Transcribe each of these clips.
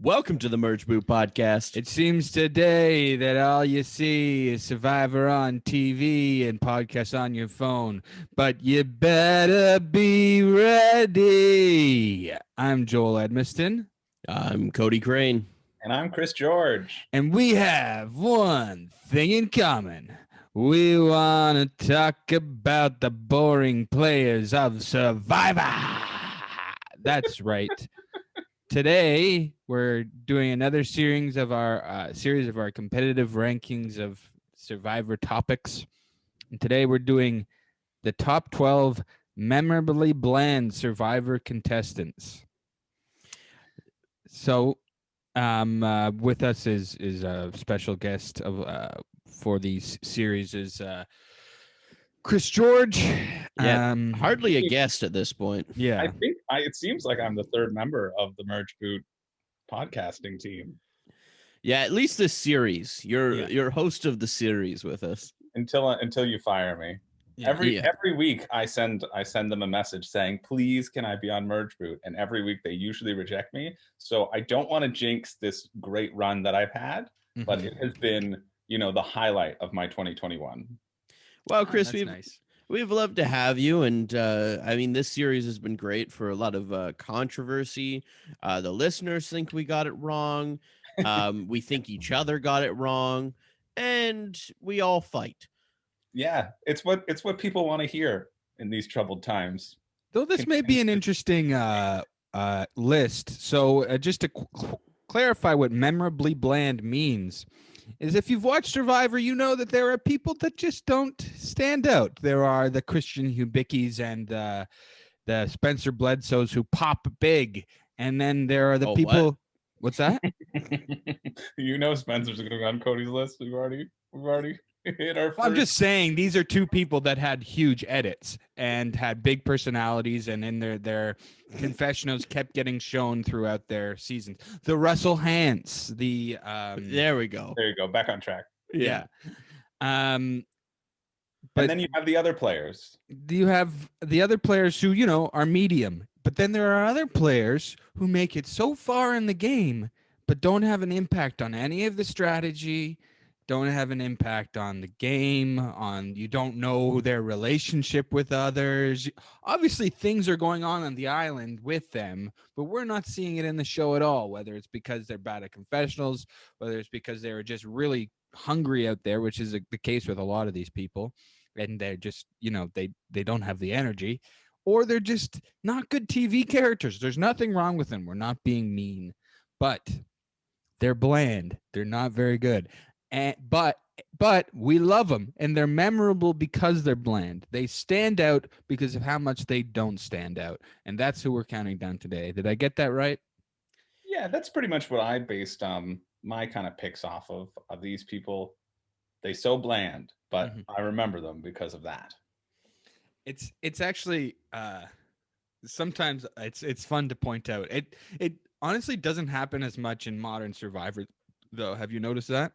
Welcome to the Merge Boot Podcast. It seems today that all you see is Survivor on TV and podcasts on your phone, but you better be ready. I'm Joel Edmiston. I'm Cody Crane. And I'm Chris George. And we have one thing in common. We want to talk about the boring players of Survivor. That's right. Today, we're doing another series of our competitive rankings of Survivor topics. And today, we're doing the top 12 memorably bland Survivor contestants. So, with us is a special guest for these series is Chris George. Yeah, hardly a guest at this point. Yeah, I think it seems like I'm the third member of the Merge Boot podcasting team. Yeah, at least this series. You're host of the series with us Until you fire me. Yeah. Every week I send them a message saying, please can I be on Merge Boot? And every week they usually reject me. So I don't want to jinx this great run that I've had, but it has been, the highlight of my 2021. Well, Chris, nice. We've loved to have you, and this series has been great for a lot of controversy. The listeners think we got it wrong. We think each other got it wrong, and we all fight. Yeah, it's what people want to hear in these troubled times. Though this may be an interesting list. So just to clarify what memorably bland means, is if you've watched Survivor, you know that there are people that just don't stand out. There are the Christian Hubickis and the Spencer Bledsoes who pop big. And then there are the people. What's that? Spencer's going to be on Cody's list. We've already hit our first. I'm just saying these are two people that had huge edits and had big personalities, and in their confessionals kept getting shown throughout their seasons. The Russell Hants, there we go. There you go. Back on track. Yeah. But and then you have the other players. You have the other players who, are medium. But then there are other players who make it so far in the game, but don't have an impact on any of the strategy, don't have an impact on the game, you don't know their relationship with others. Obviously, things are going on the island with them, but we're not seeing it in the show at all, whether it's because they're bad at confessionals, whether it's because they were just really hungry out there, which is the case with a lot of these people, and they're just, they don't have the energy, or they're just not good TV characters. There's nothing wrong with them. We're not being mean, but they're bland. They're not very good. But we love them, and they're memorable because they're bland. They stand out because of how much they don't stand out, and that's who we're counting down today. Did I get that right? Yeah, that's pretty much what I based my kind of picks off of these people. They so bland, but I remember them because of that. It's actually sometimes it's fun to point out. It honestly doesn't happen as much in modern Survivor, though. Have you noticed that?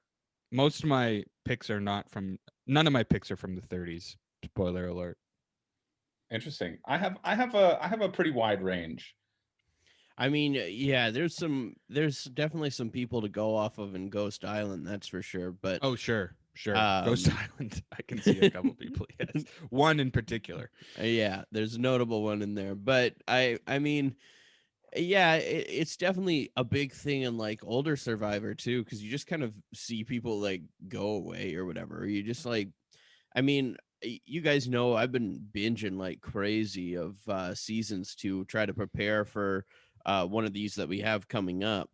Most of my picks are none of my picks are from the 30s. Spoiler alert. Interesting. I have a pretty wide range. I mean, yeah, there's definitely some people to go off of in Ghost Island, that's for sure. But sure. Ghost Island. I can see a couple people. Yes, one in particular. Yeah, there's a notable one in there. But I mean, yeah, it's definitely a big thing in like older Survivor too, because you just kind of see people like go away or whatever. You just like, I mean, you guys know I've been binging like crazy of seasons to try to prepare for one of these that we have coming up.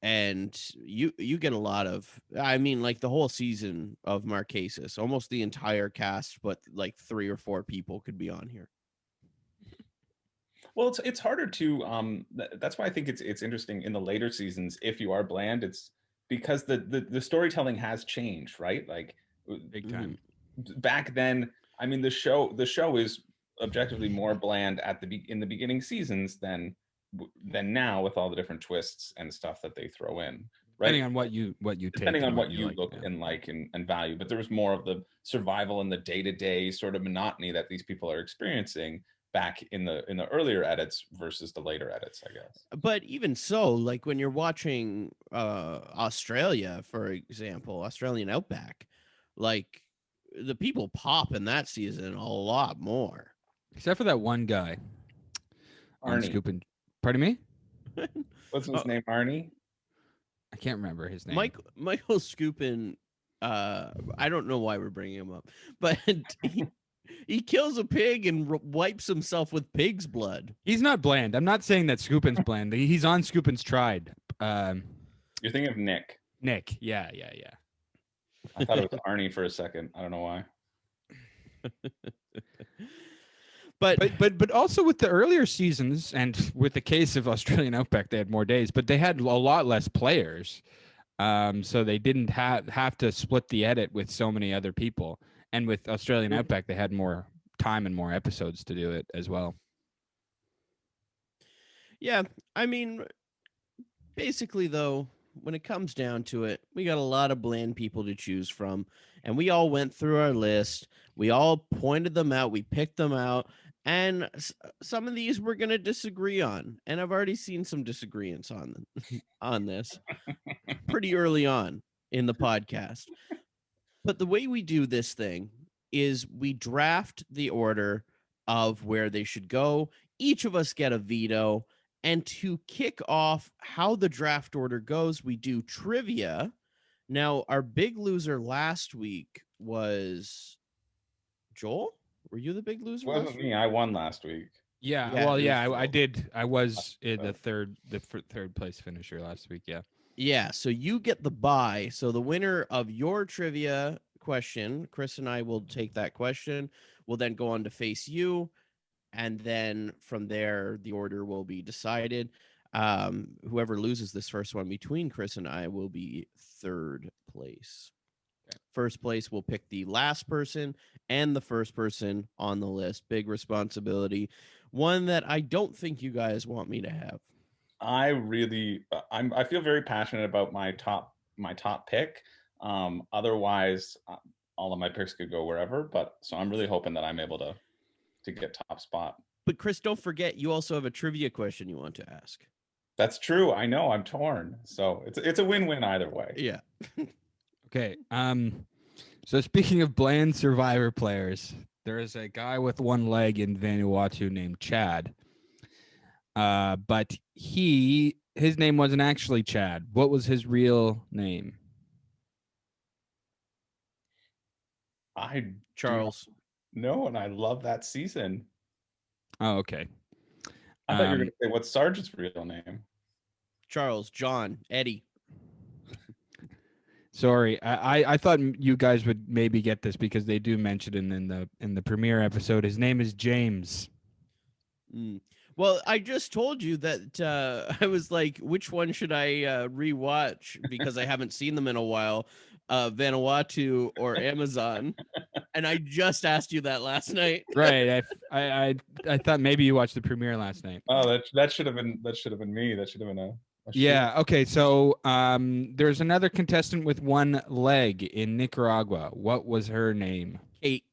And you get a lot of, I mean, like the whole season of Marquesas, almost the entire cast, but like 3 or 4 people could be on here. Well, it's harder to that's why I think it's interesting in the later seasons. If you are bland, it's because the storytelling has changed, right? Like big time. Back then, I mean, the show is objectively more bland in the beginning seasons than now, with all the different twists and stuff that they throw in. Right? Depending on what you depending on what you like, look and like and value. But there was more of the survival and the day-to-day sort of monotony that these people are experiencing back in the earlier edits versus the later edits, I guess. But even so, like when you're watching Australia, for example, Australian Outback, like the people pop in that season a lot more. Except for that one guy on Arnie. Scoopin'. Pardon me? What's his name? Arnie? I can't remember his name. Michael Scoopin, I don't know why we're bringing him up, but he kills a pig and wipes himself with pig's blood. He's not bland. I'm not saying that Scoopin's bland. He's on Scoopin's Tried. You're thinking of Nick. Nick. Yeah. I thought it was Arnie for a second. I don't know why. But also with the earlier seasons and with the case of Australian Outback, they had more days, but they had a lot less players. So they didn't have to split the edit with so many other people. And with Australian Outback, they had more time and more episodes to do it as well. Yeah, I mean, basically, though, when it comes down to it, we got a lot of bland people to choose from. And we all went through our list. We all pointed them out. We picked them out. And some of these we're going to disagree on. And I've already seen some disagreements on this pretty early on in the podcast. But the way we do this thing is we draft the order of where they should go. Each of us get a veto. And to kick off how the draft order goes, we do trivia. Now, our big loser last week was Joel. Were you the big loser? It wasn't me. I won last week. Yeah. Yeah, Well, it yeah, was I Joel. did. I was in the third place finisher last week. Yeah. Yeah, so you get the bye. So the winner of your trivia question, Chris and I will take that question. We'll then go on to face you. And then from there, the order will be decided. Whoever loses this first one between Chris and I will be third place. Okay. First place will pick the last person and the first person on the list. Big responsibility. One that I don't think you guys want me to have. I feel very passionate about my top pick. Otherwise, all of my picks could go wherever. But so I'm really hoping that I'm able to get top spot. But Chris, don't forget, you also have a trivia question you want to ask. That's true. I know. I'm torn. So it's a win-win either way. Yeah. Okay. So speaking of bland Survivor players, there is a guy with one leg in Vanuatu named Chad. But his name wasn't actually Chad. What was his real name? Charles. No, and I love that season. Oh, okay. I thought you were going to say what's Sargent's real name. Charles, John, Eddie. Sorry, I thought you guys would maybe get this because they do mention it in the premiere episode. His name is James. Well, I just told you that I was like, which one should I rewatch because I haven't seen them in a while, Vanuatu or Amazon, and I just asked you that last night. Right. I thought maybe you watched the premiere last night. Oh, that should have been me. That should have been a yeah. Okay. So there's another contestant with one leg in Nicaragua. What was her name? Kate.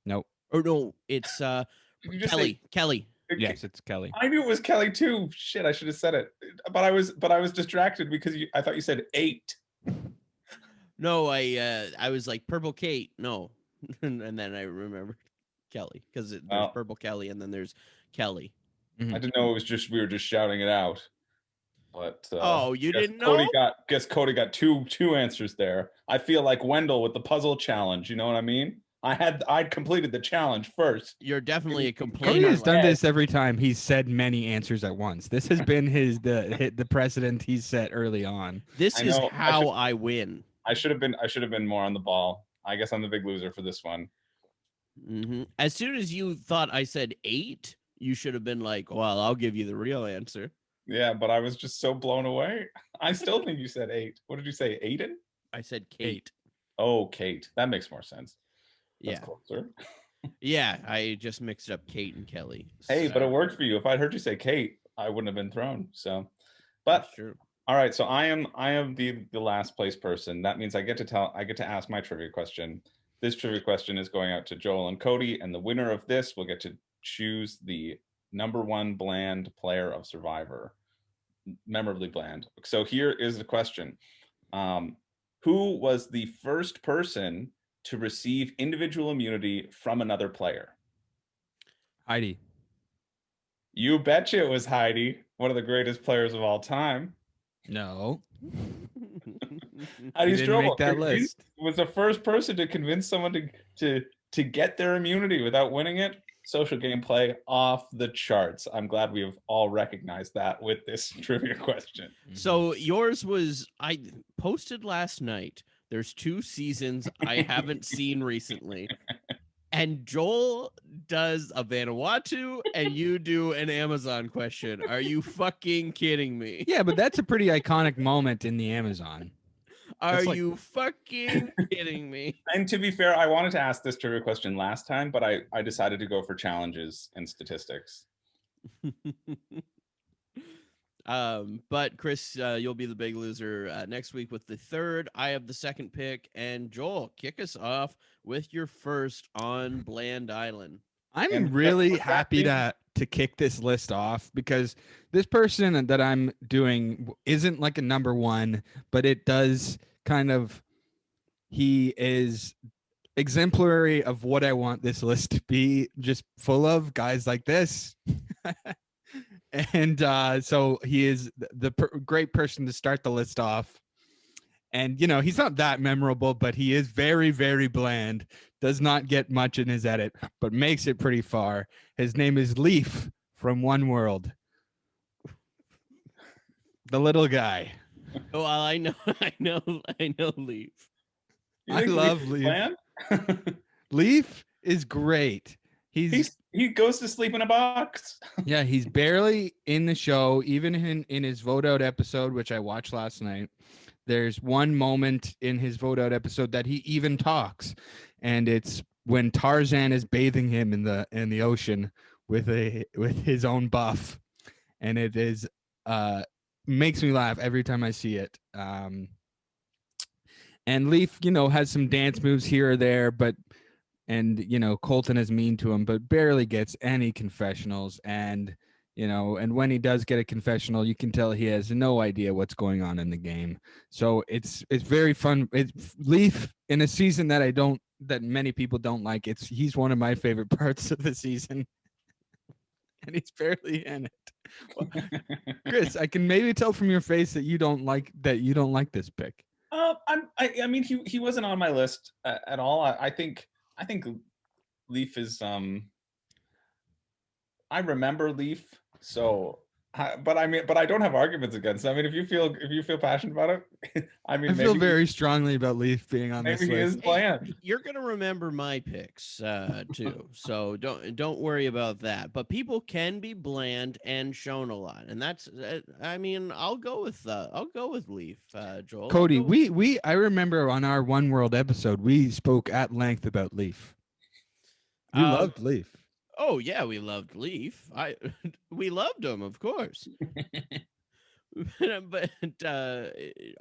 Nope. Or no, it's Kelly. Kelly. Yes, it's Kelly. I knew it was Kelly too. Shit, I should have said it. But I was distracted because I thought you said 8. No, I was like Purple Kate. No. And then I remembered Kelly because there's Purple Kelly and then there's Kelly. I didn't know it was just we were just shouting it out. But you didn't know? Cody got two answers there. I feel like Wendell with the puzzle challenge. You know what I mean? I'd completed the challenge first. You're definitely a complainer. Cody has done this every time he's said many answers at once. This has been the precedent he's set early on. This is how I win. I should have been more on the ball. I guess I'm the big loser for this one. Mm-hmm. As soon as you thought I said 8, you should have been like, well, I'll give you the real answer. Yeah, but I was just so blown away. I still think you said 8. What did you say, Aiden? I said Kate. Oh, Kate. That makes more sense. That's yeah. Closer. Yeah, I just mixed up Kate and Kelly. Hey, but it worked for you. If I'd heard you say Kate, I wouldn't have been thrown. So, but that's true. All right, so I am the last place person. That means I get to ask my trivia question. This trivia question is going out to Joel and Cody, and the winner of this will get to choose the number one bland player of Survivor, memorably bland. So here is the question. Who was the first person to receive individual immunity from another player? Heidi. You betcha it was Heidi, one of the greatest players of all time. No. Heidi didn't make Strobel that list. was the first person to convince someone to get their immunity without winning it. Social gameplay off the charts. I'm glad we have all recognized that with this trivia question. So yours was, I posted last night. There's 2 seasons I haven't seen recently. And Joel does a Vanuatu and you do an Amazon question. Are you fucking kidding me? Yeah, but that's a pretty iconic moment in the Amazon. Are you fucking kidding me? And to be fair, I wanted to ask this trivia question last time, but I decided to go for challenges and statistics. But Chris, you'll be the big loser next week with the 3rd. I have the 2nd pick, and Joel, kick us off with your first on Bland Island. I'm really happy to kick this list off because this person that I'm doing isn't like a number one, but it does kind of, he is exemplary of what I want this list to be, just full of guys like this. And so he is the great person to start the list off. And, you know, he's not that memorable, but he is very, very bland, does not get much in his edit, but makes it pretty far. His name is Leaf from One World. The little guy. Oh, well, I know Leaf. I love Leaf. Leaf is great. He goes to sleep in a box. Yeah, he's barely in the show, even in his vote out episode, which I watched last night. There's one moment in his vote out episode that he even talks, and it's when Tarzan is bathing him in the ocean with his own buff, and it is makes me laugh every time I see it. And Leaf, you know, has some dance moves here or there, and you know, Colton is mean to him, but barely gets any confessionals. And you know, and when he does get a confessional, you can tell he has no idea what's going on in the game. So it's very fun. It's Leaf in a season that many people don't like. He's one of my favorite parts of the season, and he's barely in it. Well, Chris, I can maybe tell from your face that you don't like this pick. I mean, he wasn't on my list at all. I think Leaf is I remember Leaf, so but I don't have arguments against it. I mean, if you feel passionate about it, I mean, I feel very strongly about Leaf being on this list. Maybe he is bland. You're gonna remember my picks too, so don't worry about that. But people can be bland and shown a lot, and that's I mean, I'll go with Leaf, Joel. Cody, I remember on our One World episode we spoke at length about Leaf. We loved Leaf. Oh yeah, we loved Leaf. We loved him, of course. But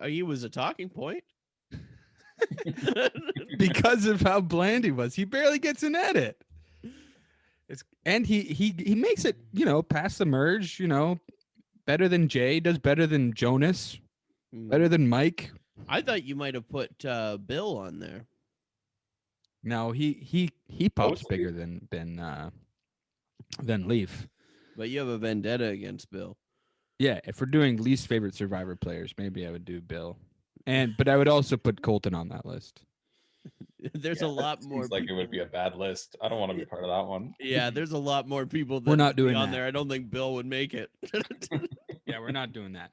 he was a talking point. Because of how bland he was. He barely gets an edit. And he makes it, you know, past the merge, you know, better than Jay, does better than Jonas, better than Mike. I thought you might have put Bill on there. No, he pops bigger than Leaf. But you have a vendetta against Bill. Yeah, if we're doing least favorite Survivor players, maybe I would do Bill. But I would also put Colton on that list. There's a lot more. Seems like it would be a bad list. I don't want to be part of that one. Yeah, there's a lot more people that we're not doing on that. there. I don't think Bill would make it. Yeah, we're not doing that.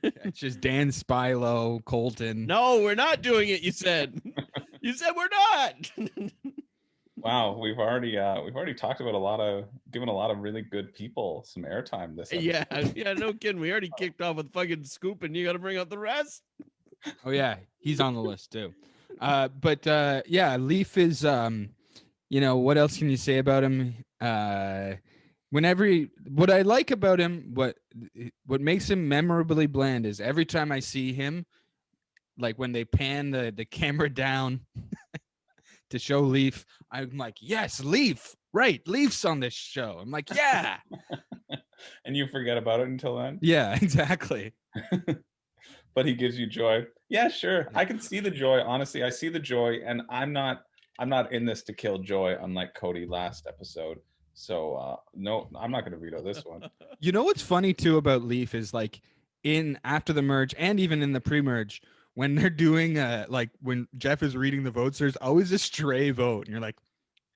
It's just Dan Spilo, Colton. No, we're not doing it. You said. You said we're not. Wow, we've already talked about given a lot of really good people some airtime this episode. Yeah, no kidding. We already kicked off with fucking Scoop, and you got to bring up the rest. Oh yeah, he's on the list too. But yeah, Leaf is you know, what else can you say about him? What I like about him, what makes him memorably bland is every time I see him, like when they pan the camera down to show Leaf. I'm like, yes, Leaf. Right. Leaf's on this show. I'm like, yeah. And you forget about it until then. Yeah, exactly. But he gives you joy. Yeah, sure. I can see the joy. Honestly, I see the joy, and I'm not in this to kill joy, unlike Cody last episode. So no, I'm not going to veto this one. You know what's funny too about Leaf is like in after the merge and even in the pre-merge when they're doing like when Jeff is reading the votes, there's always a stray vote, and you're like,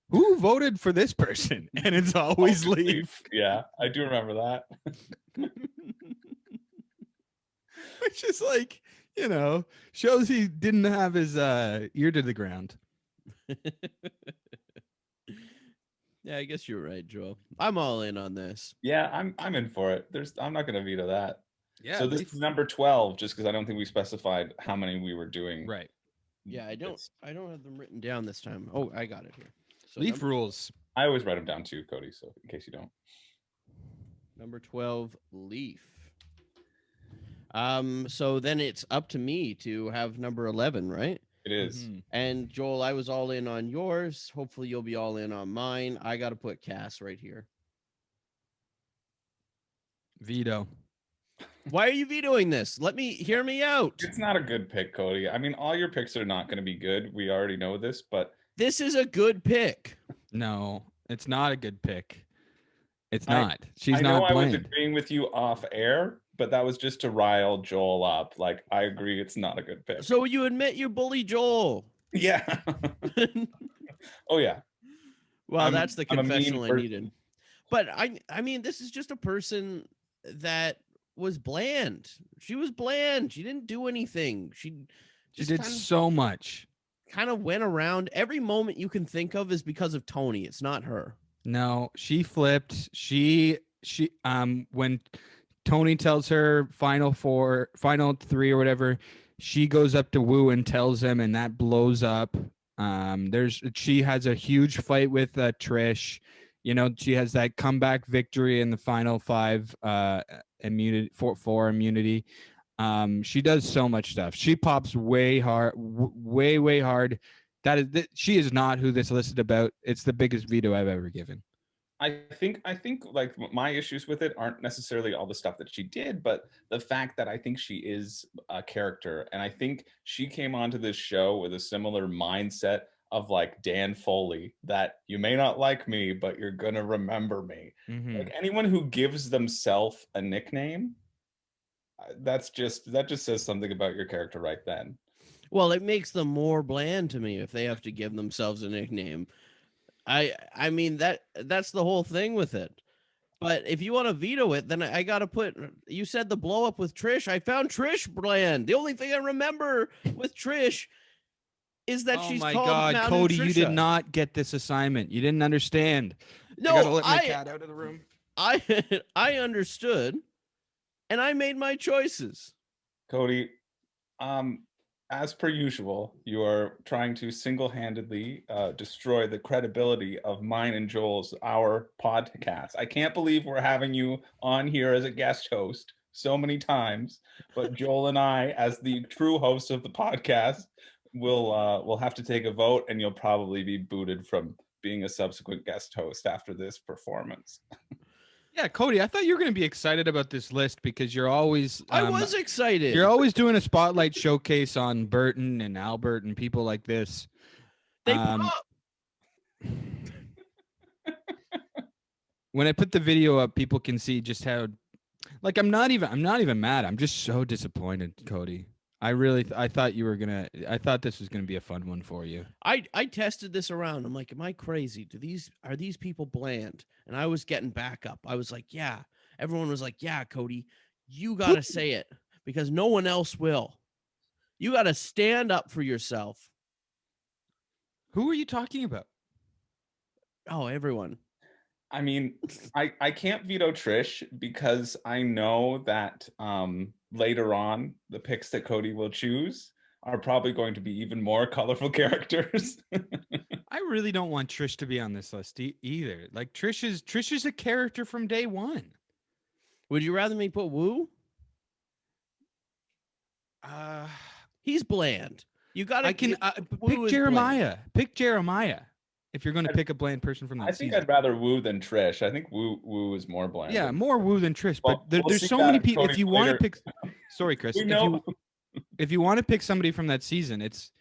who voted for this person? And it's always Leaf. Yeah, I do remember that. Which is like, you know, shows he didn't have his ear to the ground. Yeah, I guess you're right, Joel. I'm all in on this. Yeah, I'm in for it. I'm not going to veto that. Yeah. So this is number 12, just because I don't think we specified how many we were doing. Right. Yeah, I don't have them written down this time. Oh, I got it here. So Leaf rules. I always write them down too, Cody. So in case you don't. Number 12, Leaf. So then it's up to me to have number 11, right? It is. Mhm. And Joel, I was all in on yours. Hopefully you'll be all in on mine. I got to put Cass right here. Veto. Why are you vetoing this? Hear me out. It's not a good pick, Cody. I mean, all your picks are not going to be good. We already know this, but This is a good pick. No, it's not a good pick. It's not. She's I know not I was bland. agreeing with you off air, but that was just to rile Joel up. Like, I agree, it's not a good pick. So you admit you bully Joel. Yeah. Oh yeah. Well, that's the I'm a mean confessional I person. needed. But I mean, this is just a person that was bland. She was bland. She didn't do anything. She She did so much. kind of went around. Every moment you can think of is because of Tony. It's not her. No, she flipped. She when Tony tells her final three or whatever, she goes up to Wu and tells him, and that blows up. She has a huge fight with Trish. You know, she has that comeback victory in the final 5 immunity for immunity. She does so much stuff. She pops way hard, way hard. She is not who this listed about. It's the biggest veto I've ever given. I think like my issues with it aren't necessarily all the stuff that she did, but the fact that I think she is a character, and I think she came onto this show with a similar mindset of like Dan Foley, that you may not like me, but you're gonna remember me. Mm-hmm. Like anyone who gives themselves a nickname, that just says something about your character right then. Well, it makes them more bland to me if they have to give themselves a nickname. I mean that's the whole thing with it. But if you want to veto it, then I got to put. You said the blow up with Trish. I found Trish bland. The only thing I remember with Trish is that she's my called God, Mountain Cody, you did Trisha. not get this assignment. You didn't understand. No, I gotta let my cat out of the room. I understood, and I made my choices. Cody, as per usual, you are trying to single-handedly destroy the credibility of mine and our podcast. I can't believe we're having you on here as a guest host so many times, but Joel and I, as the true hosts of the podcast, will have to take a vote, and you'll probably be booted from being a subsequent guest host after this performance. Yeah, Cody, I thought you were going to be excited about this list because you're always. I was excited. You're always doing a spotlight showcase on Burton and Albert and people like this. They put up. When I put the video up, people can see just how. Like I'm not even mad. I'm just so disappointed, Cody. I thought you were gonna. I thought this was gonna be a fun one for you. I tested this around. I'm like, am I crazy? Are these people bland? And I was getting back up. I was like, yeah. Everyone was like, yeah, Cody, you gotta say it because no one else will. You gotta stand up for yourself. Who are you talking about? Oh, everyone. I mean, I can't veto Trish because I know that later on the picks that Cody will choose are probably going to be even more colorful characters. I really don't want Trish to be on this list either. Like Trish is a character from day one. Would you rather me put Wu? He's bland. You got to. I can Wu pick is Jeremiah. bland. Pick Jeremiah if you're going to pick a bland person from that I think season. I'd rather Wu than Trish. I think Wu is more bland. Yeah, more Wu than Trish. Well, But we'll there's see so that many in people. If Cody's you want to later. pick, sorry, Chris. We know. If you want to pick somebody from that season, it's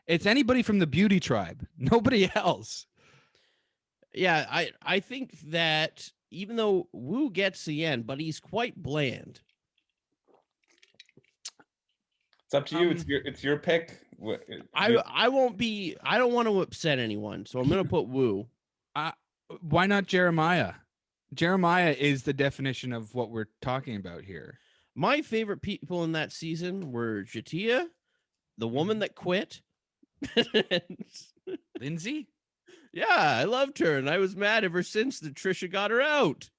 anybody from the Beauty Tribe. Nobody else. Yeah, I think that even though Wu gets the end, but he's quite bland. It's up to you. It's your pick. I won't be. I don't want to upset anyone, so I'm gonna put Wu. Why not Jeremiah? Jeremiah is the definition of what we're talking about here. My favorite people in that season were Jatia, the woman that quit. Lindsay? Yeah, I loved her, and I was mad ever since that Trisha got her out.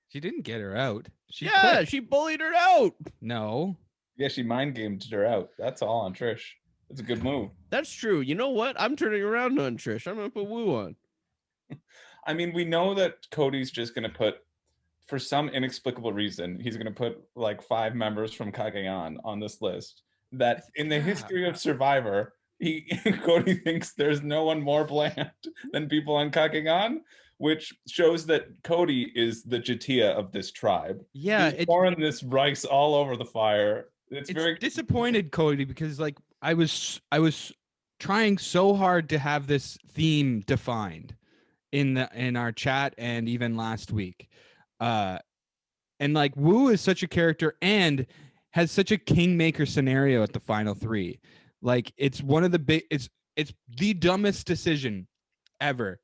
She didn't get her out. She yeah, quit. she bullied her out. No. Yeah, she mind gamed her out. That's all on Trish. It's a good move. That's true. You know what? I'm turning around on Trish. I'm gonna put Wu on. I mean, we know that Cody's just gonna put, for some inexplicable reason, he's gonna put like 5 members from Cagayan on this list. That in the history of Survivor, Cody thinks there's no one more bland than people on Cagayan, which shows that Cody is the Jatia of this tribe. Yeah, he's pouring this rice all over the fire. It's very disappointed, Cody, because like I was trying so hard to have this theme defined in our chat and even last week. And like Wu is such a character and has such a kingmaker scenario at the final 3. Like it's one of the big it's the dumbest decision ever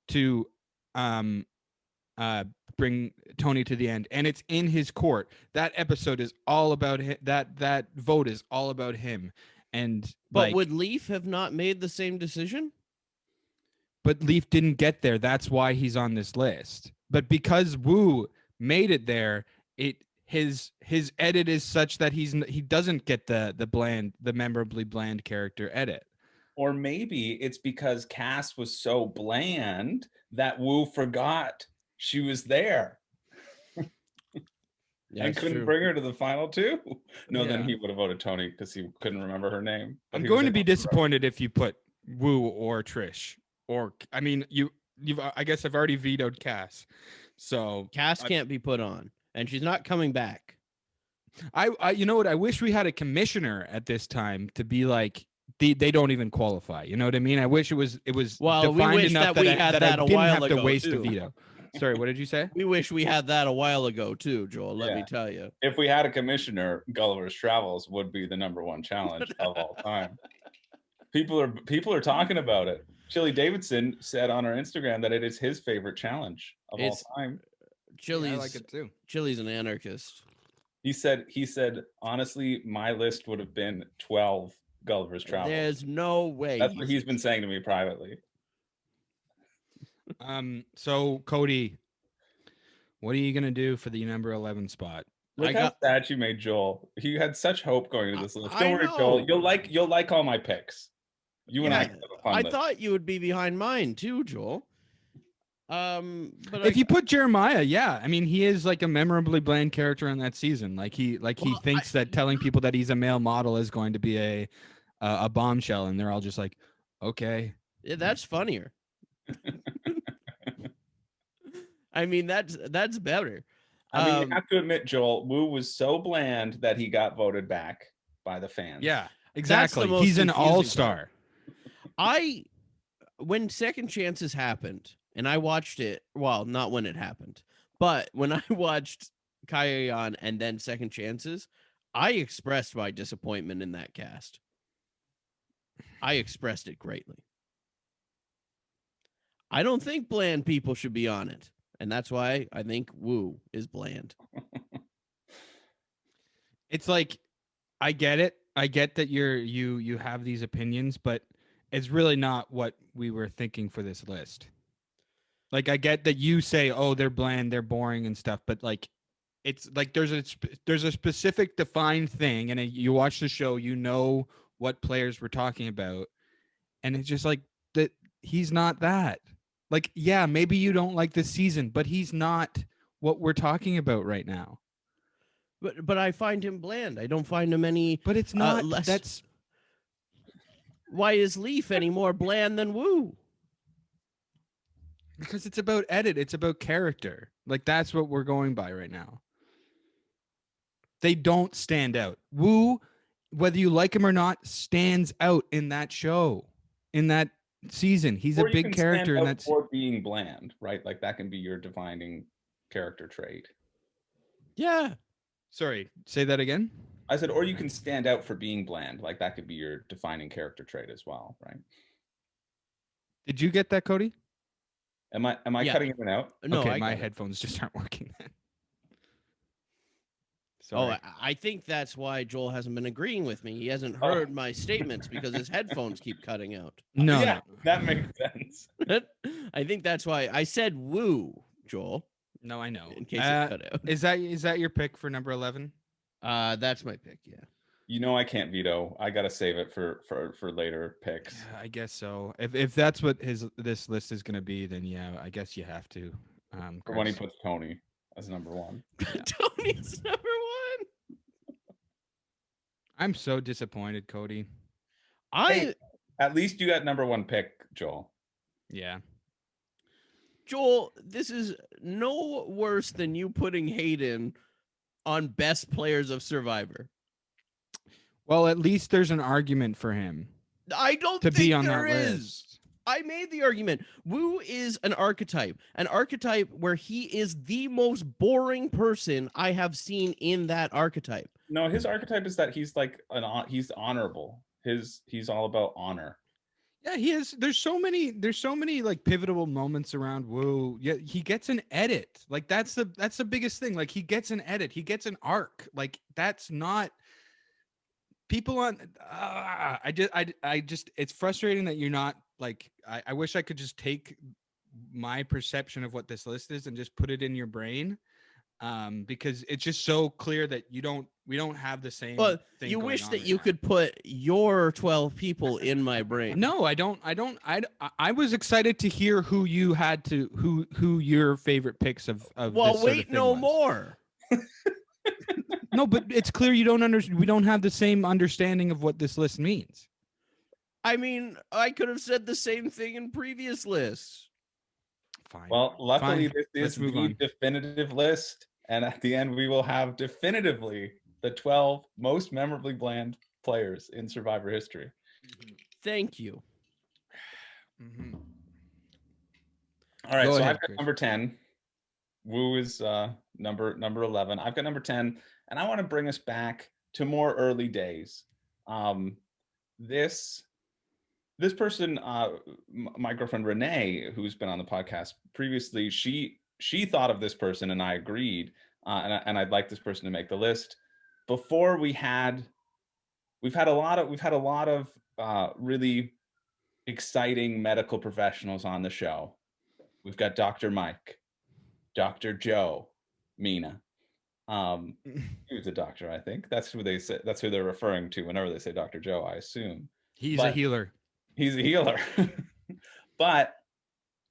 to bring Tony to the end, and it's in his court. That episode is all about him. That vote is all about him. And but would Leaf have not made the same decision? But Leaf didn't get there. That's why he's on this list. But because Wu made it there, his edit is such that he doesn't get the memorably bland character edit. Or maybe it's because Cass was so bland that Wu forgot she was there. Yeah, and couldn't bring her to the final 2. No, then he would have voted Tony because he couldn't remember her name. I'm going to be disappointed if you put Wu or Trish. Or I mean, you've I guess I've already vetoed Cass. So Cass can't be put on, and she's not coming back. I you know what? I wish we had a commissioner at this time to be like they don't even qualify. You know what I mean? I wish it was well, defined we wish enough that we had that I a didn't while have ago to waste too. a veto. Sorry, what did you say? We wish we had that a while ago too, Joel. Let me tell you. If we had a commissioner, Gulliver's Travels would be the #1 challenge of all time. People are talking about it. Chili Davidson said on our Instagram that it is his favorite challenge of all time. Chili's, I like it too. Chili's an anarchist. He said, honestly, my list would have been 12 Gulliver's Travels. There's no way. That's what he's been saying to me privately. So Cody, what are you gonna do for the number 11 spot? Look how sad you made Joel. He had such hope going into this list. Don't worry, Joel. You'll like all my picks. You and I have a fun list. Thought you would be behind mine too, Joel. But if you put Jeremiah, I mean, he is like a memorably bland character in that season. Like he thinks that telling people that he's a male model is going to be a bombshell, and they're all just like, okay. Yeah, that's funnier. I mean, that's better. I mean, you have to admit, Joel, Wu was so bland that he got voted back by the fans. Yeah, exactly. He's an all-star. When Second Chances happened, and I watched it, well, not when it happened, but when I watched Cagayan and then Second Chances, I expressed my disappointment in that cast. I expressed it greatly. I don't think bland people should be on it. And that's why I think Wu is bland. It's like, I get it. I get that you have these opinions, but it's really not what we were thinking for this list. Like, I get that you say, oh, they're bland, they're boring and stuff, but like, it's like there's a specific defined thing, and you watch the show, you know what players we're talking about, and it's just like that. He's not that. Like, yeah, maybe you don't like this season, but he's not what we're talking about right now. But I find him bland. I don't find him any. But it's not. Why is Leaf any more bland than Woo? Because it's about edit. It's about character. Like, that's what we're going by right now. They don't stand out. Woo, whether you like him or not, stands out in that show, in that season. He's Or a you big can character in stand out that. for being bland, right? Like that can be your defining character trait. Yeah. Sorry, say that again. I said, or you can stand out for being bland. Like that could be your defining character trait as well, right? Did you get that, Cody? Am I Yeah. cutting it out? No, Okay, I my got it. headphones just aren't working then. Oh, Sorry. I think that's why Joel hasn't been agreeing with me. He hasn't Oh. heard my statements because his headphones keep cutting out. No, Yeah, no. that makes sense. I think that's why I said Woo, Joel, No, I know. in case it cut out. Is that your pick for number 11? That's my pick, yeah. You know I can't veto. I gotta save it for later picks. Yeah, I guess so. If that's what this list is going to be, then yeah, I guess you have to. For when he Chris. puts Tony as number one. Yeah. Tony's number one. I'm so disappointed, Cody. Hey, at least you got number one pick, Joel. Yeah. Joel, this is no worse than you putting Hayden on best players of Survivor. Well, at least there's an argument for him I don't to think be on there that is. list. I made the argument. Woo is an archetype where he is the most boring person I have seen in that archetype. No, his archetype is that he's like he's honorable. He's all about honor. Yeah, he is. There's so many like pivotal moments around Woo. Yeah, he gets an edit. Like that's the biggest thing. Like he gets an edit. He gets an arc. Like that's not people on. I just it's frustrating that you're not like. I wish I could just take my perception of what this list is and just put it in your brain. Because it's just so clear that we don't have the same thing. You going wish on that right you now. could put your 12 people in my brain. No, I don't. I was excited to hear who you had to who your favorite picks of Well, this sort of wait thing no was. more. No, but it's clear you don't we don't have the same understanding of what this list means. I mean, I could have said the same thing in previous lists. Fine. Well, luckily Fine. this Let's is move the on. definitive list, and at the end we will have definitively the 12 most memorably bland players in Survivor history. Thank you. Mm-hmm. All right, Go so ahead, I've got Chris. number 10. Woo is number 11. I've got number 10, and I want to bring us back to more early days. This person, my girlfriend Renee, who's been on the podcast previously, she thought of this person, and I agreed, and I'd like this person to make the list. Before we've had a lot of really exciting medical professionals on the show. We've got Dr. Mike, Dr. Joe, Mina. He was a doctor, I think. That's who they say. That's who they're referring to whenever they say Dr. Joe, I assume. He's a healer. He's a healer. But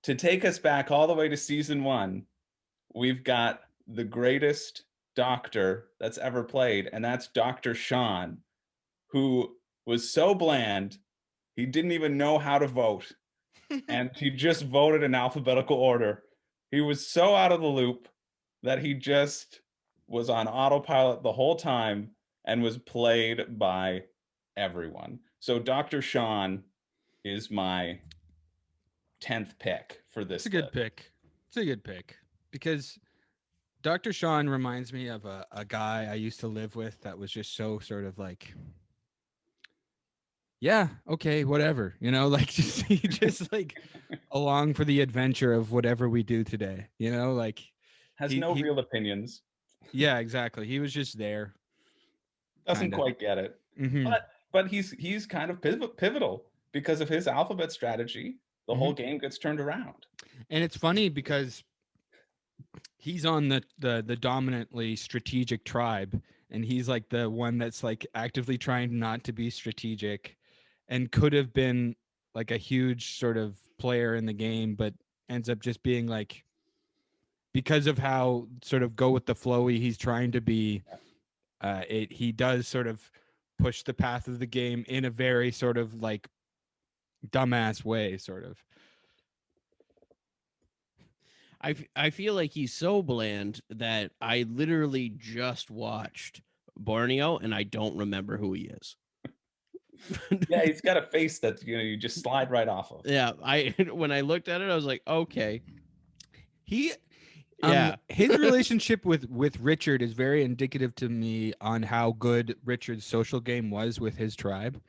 to take us back all the way to season 1, we've got the greatest doctor that's ever played, and that's Dr. Sean, who was so bland, he didn't even know how to vote. And he just voted in alphabetical order. He was so out of the loop that he just was on autopilot the whole time and was played by everyone. So Dr. Sean is my 10th pick for this. It's a good pick. It's a good pick because Dr. Sean reminds me of a guy I used to live with that was just so sort of like, yeah, okay, whatever, like just like along for the adventure of whatever we do today, like Has no real opinions. Yeah, exactly. He was just there. Doesn't quite get it. Mm-hmm. But he's kind of pivotal because of his alphabet strategy. The whole game gets turned around. And it's funny because he's on the dominantly strategic tribe, and he's like the one that's like actively trying not to be strategic and could have been like a huge sort of player in the game, but ends up just being like, because of how sort of go with the flowy he's trying to be, he does sort of push the path of the game in a very sort of like dumbass way, sort of. I feel like he's so bland that I literally just watched Borneo and I don't remember who he is. Yeah, he's got a face that you just slide right off of. Yeah, when I looked at it, I was like, okay, He yeah. his relationship with Richard is very indicative to me on how good Richard's social game was with his tribe.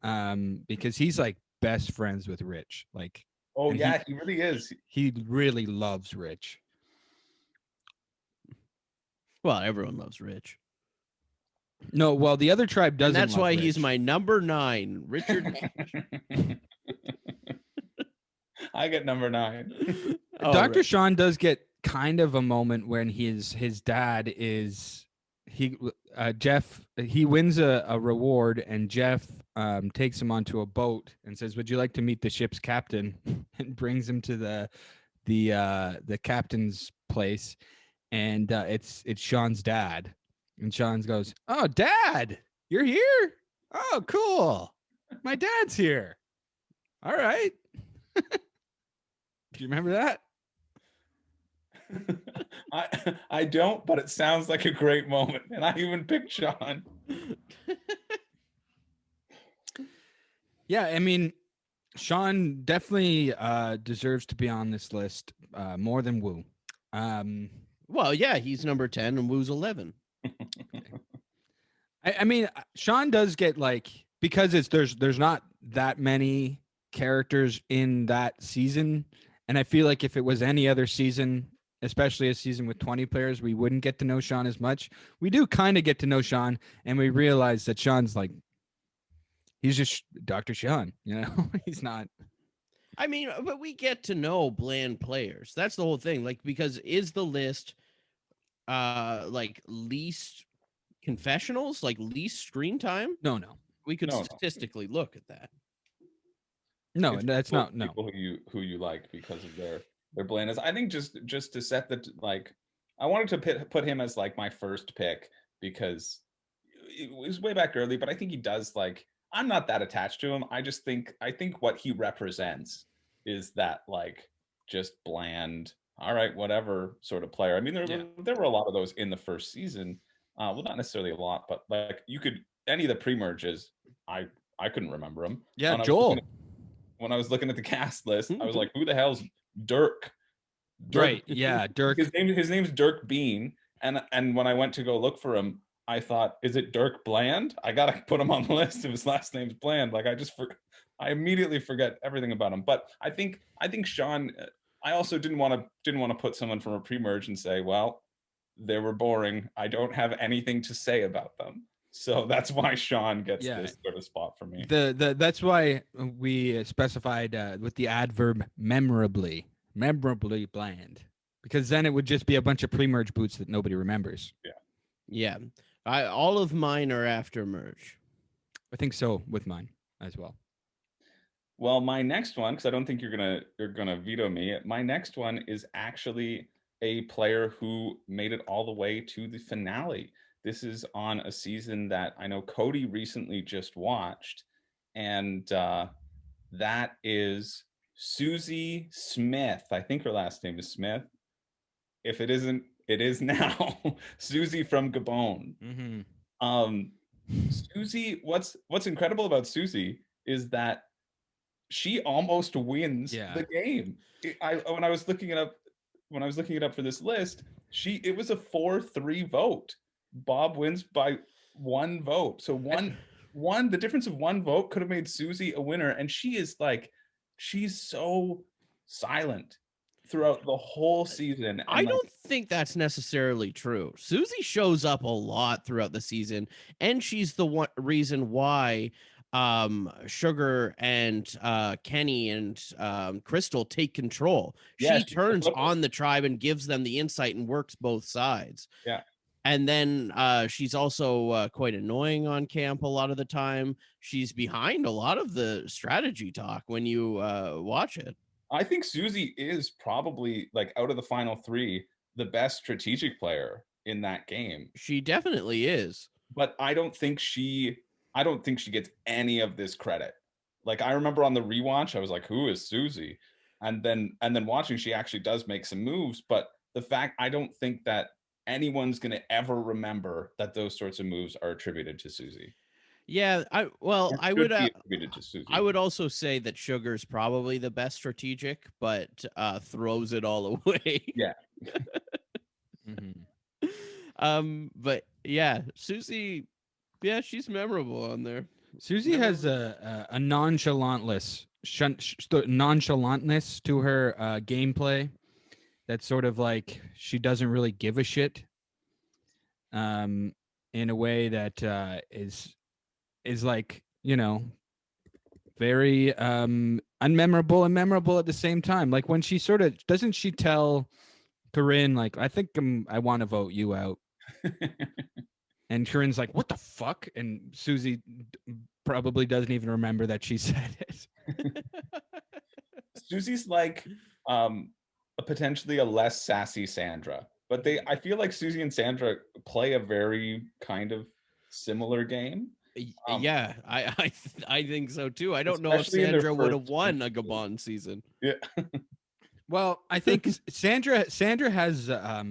Because he's like best friends with Rich. Like, Oh and yeah, he really is. he really loves Rich. Well, everyone loves Rich. No, well, the other tribe doesn't. And that's love why Rich. he's my number 9, Richard. I get number 9. Oh, Dr. right. Sean does get kind of a moment when his dad is Jeff. He wins a reward, and Jeff takes him onto a boat and says, "Would you like to meet the ship's captain?" and brings him to the captain's place, and it's Sean's dad, and Sean goes, "Oh, Dad, you're here? Oh, cool. My dad's here. All right." Do you remember that? I don't, but it sounds like a great moment, and I even picked Sean. Yeah, I mean, Sean definitely deserves to be on this list more than Wu. Well, yeah, he's number 10 and Wu's 11. I mean, Sean does get like, because there's not that many characters in that season, and I feel like if it was any other season, especially a season with 20 players, we wouldn't get to know Sean as much. We do kind of get to know Sean, and we realize that Sean's like, he's just Dr. Sean, you know? He's not. I mean, but we get to know bland players. That's the whole thing. Like, because is the list like least confessionals, like least screen time? No. We could No. statistically look at that. No, It's that's not. No. people who you like because of their blandness. I think just to set the like, I wanted to put him as like my first pick because it was way back early, but I think he does like. I'm not that attached to him. I think what he represents is that like just bland, all right, whatever sort of player. I mean, there were a lot of those in the first season. Well, not necessarily a lot, but like you could any of the pre-merges, I couldn't remember them. Yeah, Joel. When I was looking at the cast list, I was like, who the hell's Dirk? Right. Yeah, Dirk. His name's Dirk Bean. And when I went to go look for him, I thought, is it Dirk Bland? I gotta put him on the list if his last name's Bland. Like I immediately forget everything about him. But I think Sean. I also didn't want to put someone from a pre-merge and say, well, they were boring. I don't have anything to say about them. So that's why Sean gets this sort of spot for me. That's why we specified with the adverb memorably bland, because then it would just be a bunch of pre-merge boots that nobody remembers. Yeah. All of mine are after merge. I think so with mine as well. Well, my next one, because I don't think you're gonna veto me. My next one is actually a player who made it all the way to the finale. This is on a season that I know Cody recently just watched, and that is Susie Smith. I think her last name is Smith. If it isn't, it is now. Susie from Gabon. Mm-hmm. Susie, what's incredible about Susie is that she almost wins the game. When I was looking it up for this list, it was a 4-3 vote. Bob wins by 1 vote. So the difference of 1 vote could have made Susie a winner, and she's so silent throughout the whole season. And I don't think that's necessarily true. Susie shows up a lot throughout the season, and she's the reason why Sugar and Kenny and Crystal take control. Yeah, she turns on the tribe and gives them the insight and works both sides. Yeah. And then she's also quite annoying on camp a lot of the time. She's behind a lot of the strategy talk when you watch it. I think Susie is probably, like, out of the final 3, the best strategic player in that game. She definitely is. But I don't think she gets any of this credit. like I remember on the rewatch, I was like, who is Susie? And then watching, she actually does make some moves, but the fact, I don't think that anyone's going to ever remember that those sorts of moves are attributed to Susie. Yeah, Or should be attributed to I Susie. would also say that Sugar's probably the best strategic, but throws it all away. Yeah. But yeah, Susie, yeah, she's memorable on there. Susie has a nonchalantness nonchalantness to her gameplay that's sort of like she doesn't really give a shit in a way that is like, you know, very unmemorable and memorable at the same time. Like when she sort of doesn't she tell Corinne, like, I think I want to vote you out. And Corinne's like, what the fuck? And Susie probably doesn't even remember that she said it. Susie's like potentially a less sassy Sandra, but I feel like Susie and Sandra play a very kind of similar game. Yeah, I think so too. I don't know if Especially in their Sandra would have first won a episode. Gabon season. Yeah. Well, I think Sandra has a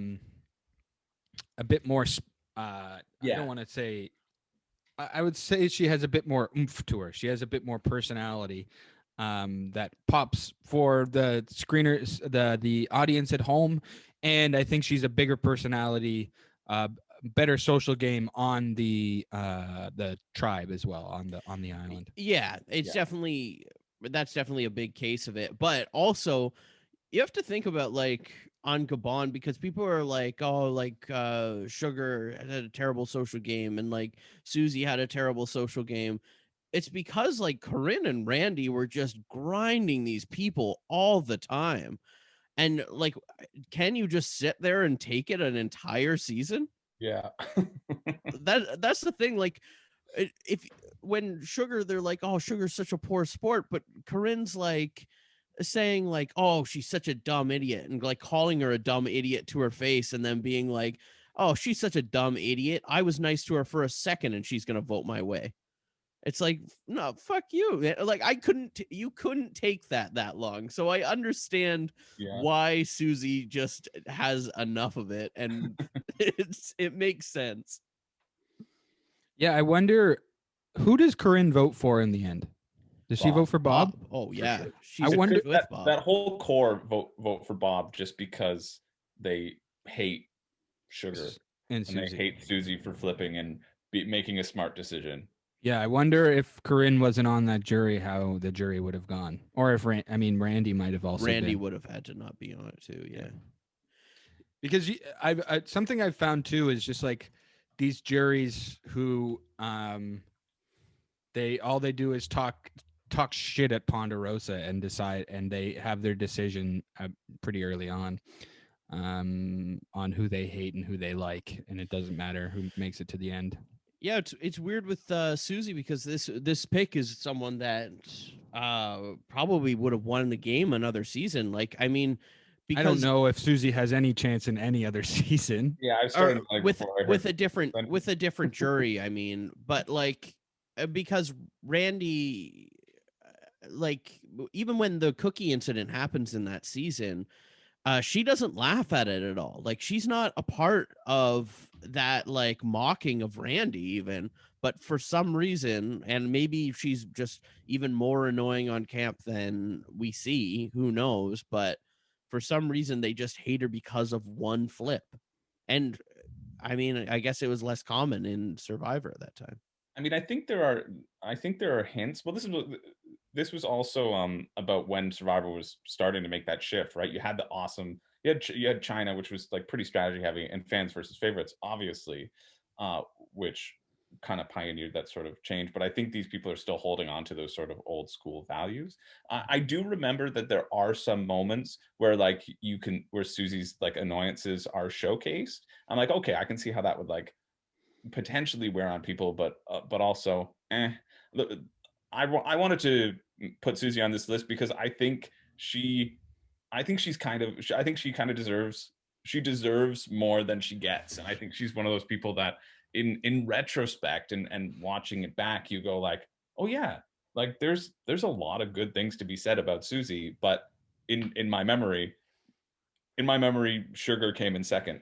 bit more. I don't want to say. I would say she has a bit more oomph to her. She has a bit more personality that pops for the screeners, the audience at home, and I think she's a bigger personality, better social game on the tribe as well, on the island. Yeah, it's definitely, that's definitely a big case of it. But also, you have to think about like on Gabon, because people are like, oh, like Sugar had a terrible social game and like Susie had a terrible social game. It's because like Corinne and Randy were just grinding these people all the time. And like, can you just sit there and take it an entire season? Yeah. That's the thing. Like, if when Sugar, they're like, oh, Sugar's such a poor sport, but Corinne's like saying like, oh, she's such a dumb idiot, and like calling her a dumb idiot to her face, and then being like, oh, she's such a dumb idiot. I was nice to her for a second, and she's gonna vote my way. It's like, no, fuck you. Like you couldn't take that long. So I understand why Susie just has enough of it, and it makes sense. Yeah, I wonder, who does Corinne vote for in the end? Does she vote for Bob? Oh yeah, sure. she's I wonder with Bob. That whole core vote for Bob just because they hate Sugar and they hate Susie for flipping and making a smart decision. Yeah, I wonder if Corinne wasn't on that jury, how the jury would have gone, or if Randy might have also. Randy would have had to not be on it too. Yeah, because I something I've found too is just like these juries who they do is talk shit at Ponderosa and decide, and they have their decision pretty early on who they hate and who they like, and it doesn't matter who makes it to the end. Yeah, it's weird with Susie, because this pick is someone that probably would have won the game another season. Like, I mean, because I don't know if Susie has any chance in any other season. Yeah, I started with a different jury. I mean, but like, because Randy, like, even when the cookie incident happens in that season, she doesn't laugh at it at all. Like, she's not a part of that, like, mocking of Randy even. But for some reason, and maybe she's just even more annoying on camp than we see, who knows, but for some reason they just hate her because of one flip. And I mean, I guess it was less common in Survivor at that time. I mean, I think there are hints. Well, this was also about when Survivor was starting to make that shift, right? You had you had China, which was like pretty strategy heavy, and fans versus favorites, obviously, which kind of pioneered that sort of change. But I think these people are still holding on to those sort of old school values. I do remember that there are some moments where like where Susie's like annoyances are showcased. I'm like, okay, I can see how that would like potentially wear on people, but also I wanted to put Susie on this list because I think she kind of deserves more than she gets, and I think she's one of those people that in retrospect and watching it back, you go like, oh yeah, like there's a lot of good things to be said about Susie, but in my memory, Sugar came in second,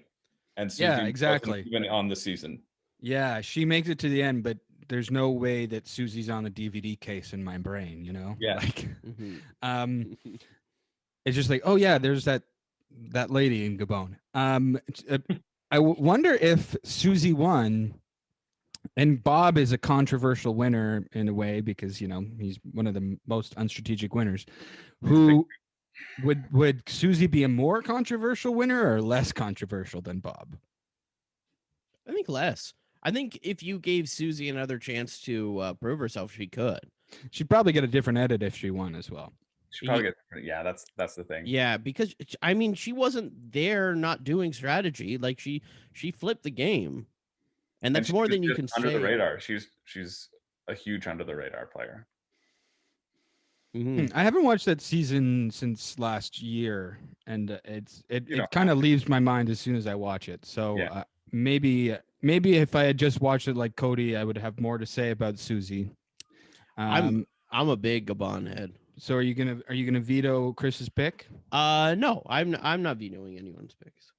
and Yeah, Susie wasn't exactly. even on the season. Yeah, she makes it to the end, but there's no way that Susie's on the DVD case in my brain, you know? Yeah. Like Mhm. it's just like, oh yeah, there's that lady in Gabon. I wonder if Susie won, and Bob is a controversial winner in a way because he's one of the most unstrategic winners. Who would Susie be a more controversial winner or less controversial than Bob? I think less. I think if you gave Susie another chance to prove herself, she could. She'd probably get a different edit if she won as well. She probably gets, yeah, that's the thing. Yeah, because I mean, she wasn't there not doing strategy. Like she flipped the game, and that's she more was than you just can under say. the radar. She's a huge under the radar player. Mhm. I haven't watched that season since last year, and it don't kind have of leaves my mind as soon as I watch it. So Yeah. maybe if I had just watched it like Cody, I would have more to say about Susie. I'm a big Gabon head. So are you gonna veto Chris's pick? No, I'm not vetoing anyone's picks.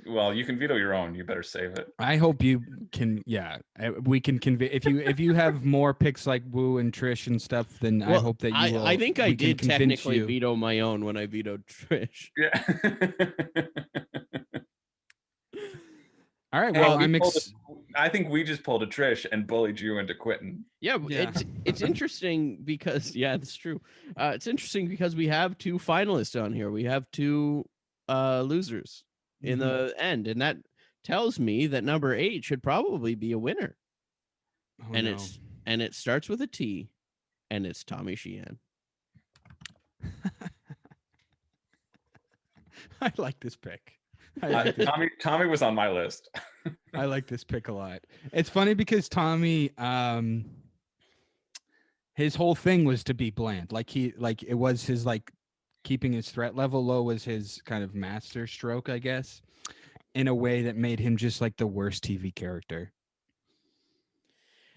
Well, you can veto your own. You better save it. I hope you can. Yeah, we can convince if you have more picks like Woo and Trish and stuff. Then I hope that you will. I think I we can did convince technically you. veto my own when I vetoed Trish. Yeah. All right. Hey, Well, I think we just pulled a Trish and bullied you into quitting. Yeah, Yeah. it's interesting because that's true. It's interesting because we have two finalists on here. We have two losers in the end, and that tells me that number 8 should probably be a winner. Oh, and no. it starts with a T, and it's Tommy Sheehan. I like this pick. Tommy was on my list. I like this pick a lot. It's funny because Tommy, his whole thing was to be bland. It was his keeping his threat level low was his kind of master stroke, I guess, in a way that made him just like the worst TV character.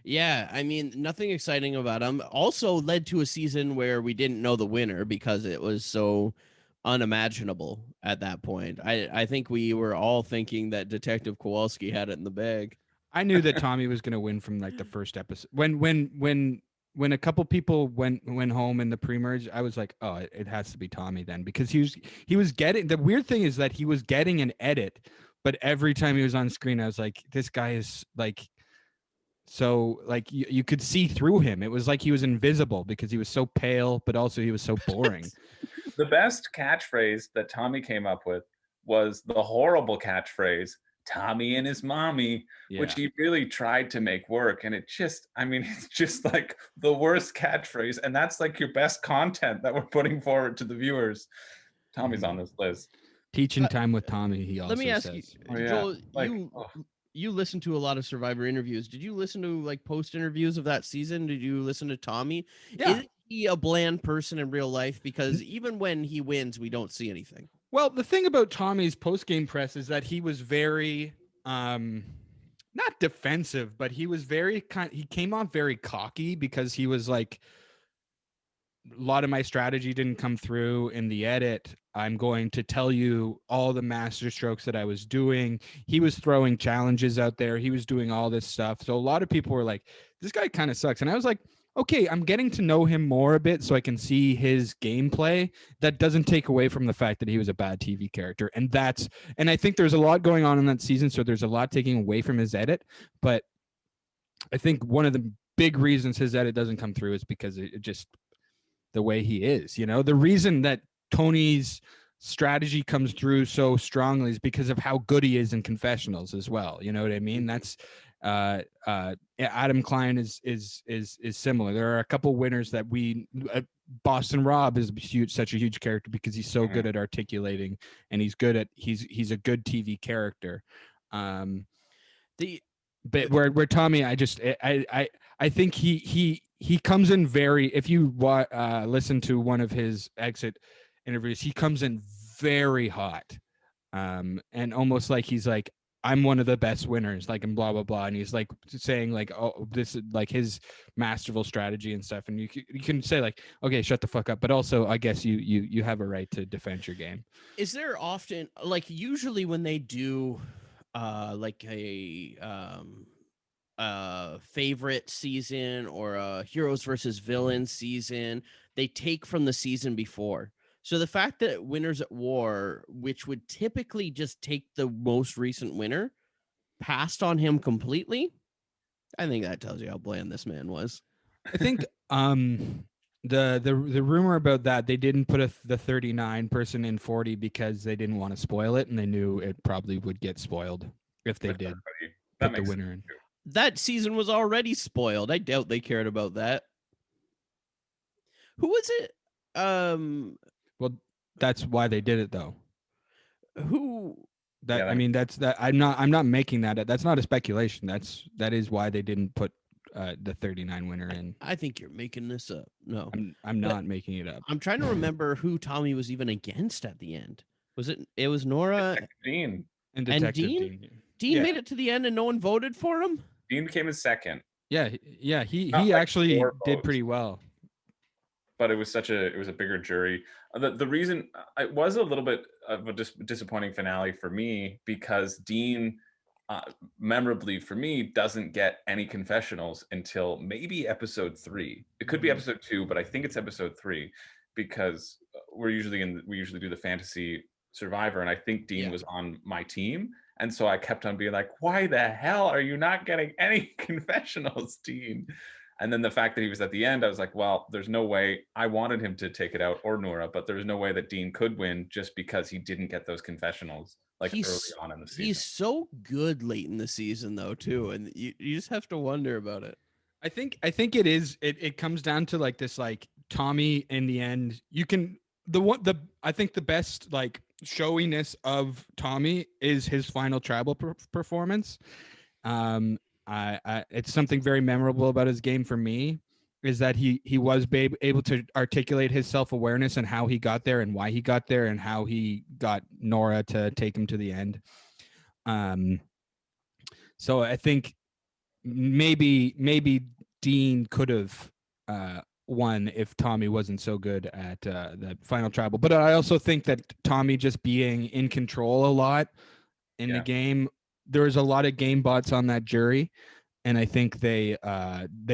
Yeah, I mean, nothing exciting about him. Also led to a season where we didn't know the winner because it was so unimaginable at that point. I think we were all thinking that Detective Kowalski had it in the bag. I knew that Tommy was going to win from like the first episode. When a couple people went home in the pre-merge, I was like, oh, it has to be Tommy then, because he was getting, the weird thing is that he was getting an edit, but every time he was on screen, I was like, this guy is like, so like you could see through him. It was like he was invisible because he was so pale, but also he was so boring. The best catchphrase that Tommy came up with was the horrible catchphrase, Tommy and his mommy, which he really tried to make work. And it's just like the worst catchphrase. And that's like your best content that we're putting forward to the viewers. Tommy's on this list. Teaching time with Tommy, he also Let me ask says. you, Joel, you listen to a lot of Survivor interviews. Did you listen to like post interviews of that season? Did you listen to Tommy? Yeah. Is he a bland person in real life? Because even when he wins, we don't see anything. Well, the thing about Tommy's post-game press is that he was very not defensive, but he was very he came off very cocky because he was like, a lot of my strategy didn't come through in the edit. I'm going to tell you all the master strokes that I was doing. He was throwing challenges out there. He was doing all this stuff. So a lot of people were like, this guy kind of sucks. And I was like, okay, I'm getting to know him more a bit so I can see his gameplay. That doesn't take away from the fact that he was a bad TV character. And I think there's a lot going on in that season. So there's a lot taking away from his edit. But I think one of the big reasons his edit doesn't come through is because it just, the way he is, the reason that Tony's strategy comes through so strongly is because of how good he is in confessionals as well. You know what I mean? That's Adam Klein is similar. There are a couple winners that Boston Rob is such a huge character because he's so good at articulating, and he's a good TV character. But where Tommy, I think he comes in very, if you listen to one of his exit interviews, he comes in very hot, and almost like he's like, I'm one of the best winners, like, and blah blah blah, and he's like saying like, oh, this is like his masterful strategy and stuff, and you can say like, okay, shut the fuck up, but also I guess you have a right to defend your game. Is there often, like, usually when they do like a favorite season or a heroes versus villains season, they take from the season before. So the fact that Winners at War, which would typically just take the most recent winner, passed on him completely, I think that tells you how bland this man was. I think the rumor about that, they didn't put the 39 person in 40 because they didn't want to spoil it, and they knew it probably would get spoiled if they did put the winner in. That season was already spoiled. I doubt they cared about that. Who was it? Well, that's why they did it, though. Who? That, yeah, I mean, that's that. I'm not making that. That's not a speculation. That is why they didn't put the 39 winner in. I think you're making this up. No, I'm not making it up. I'm trying to remember who Tommy was even against at the end. Was it? It was Nora, Dean, and Detective Dean. Dean. Dean made it to the end, and no one voted for him. Dean came in second. Yeah. He actually did pretty well. But it was a bigger jury. The reason it was a little bit of a disappointing finale for me, because Dean, memorably for me, doesn't get any confessionals until maybe episode 3. It could be episode 2, but I think it's episode 3, because we usually do the fantasy Survivor, and I think Dean was on my team, and so I kept on being like, why the hell are you not getting any confessionals, Dean? And then the fact that he was at the end, I was like, well, there's no way. I wanted him to take it out, or Nora, but there's no way that Dean could win just because he didn't get those confessionals early on in the season. He's so good late in the season, though, too, and you just have to wonder about it. I think it is. It comes down to like this, like Tommy in the end. You can I think the best like showiness of Tommy is his final tribal performance. It's something very memorable about his game for me, is that he was able to articulate his self-awareness and how he got there and why he got there and how he got Nora to take him to the end. So I think maybe Dean could have won if Tommy wasn't so good at the final tribal. But I also think that Tommy just being in control a lot in the game, there was a lot of game bots on that jury, and I think they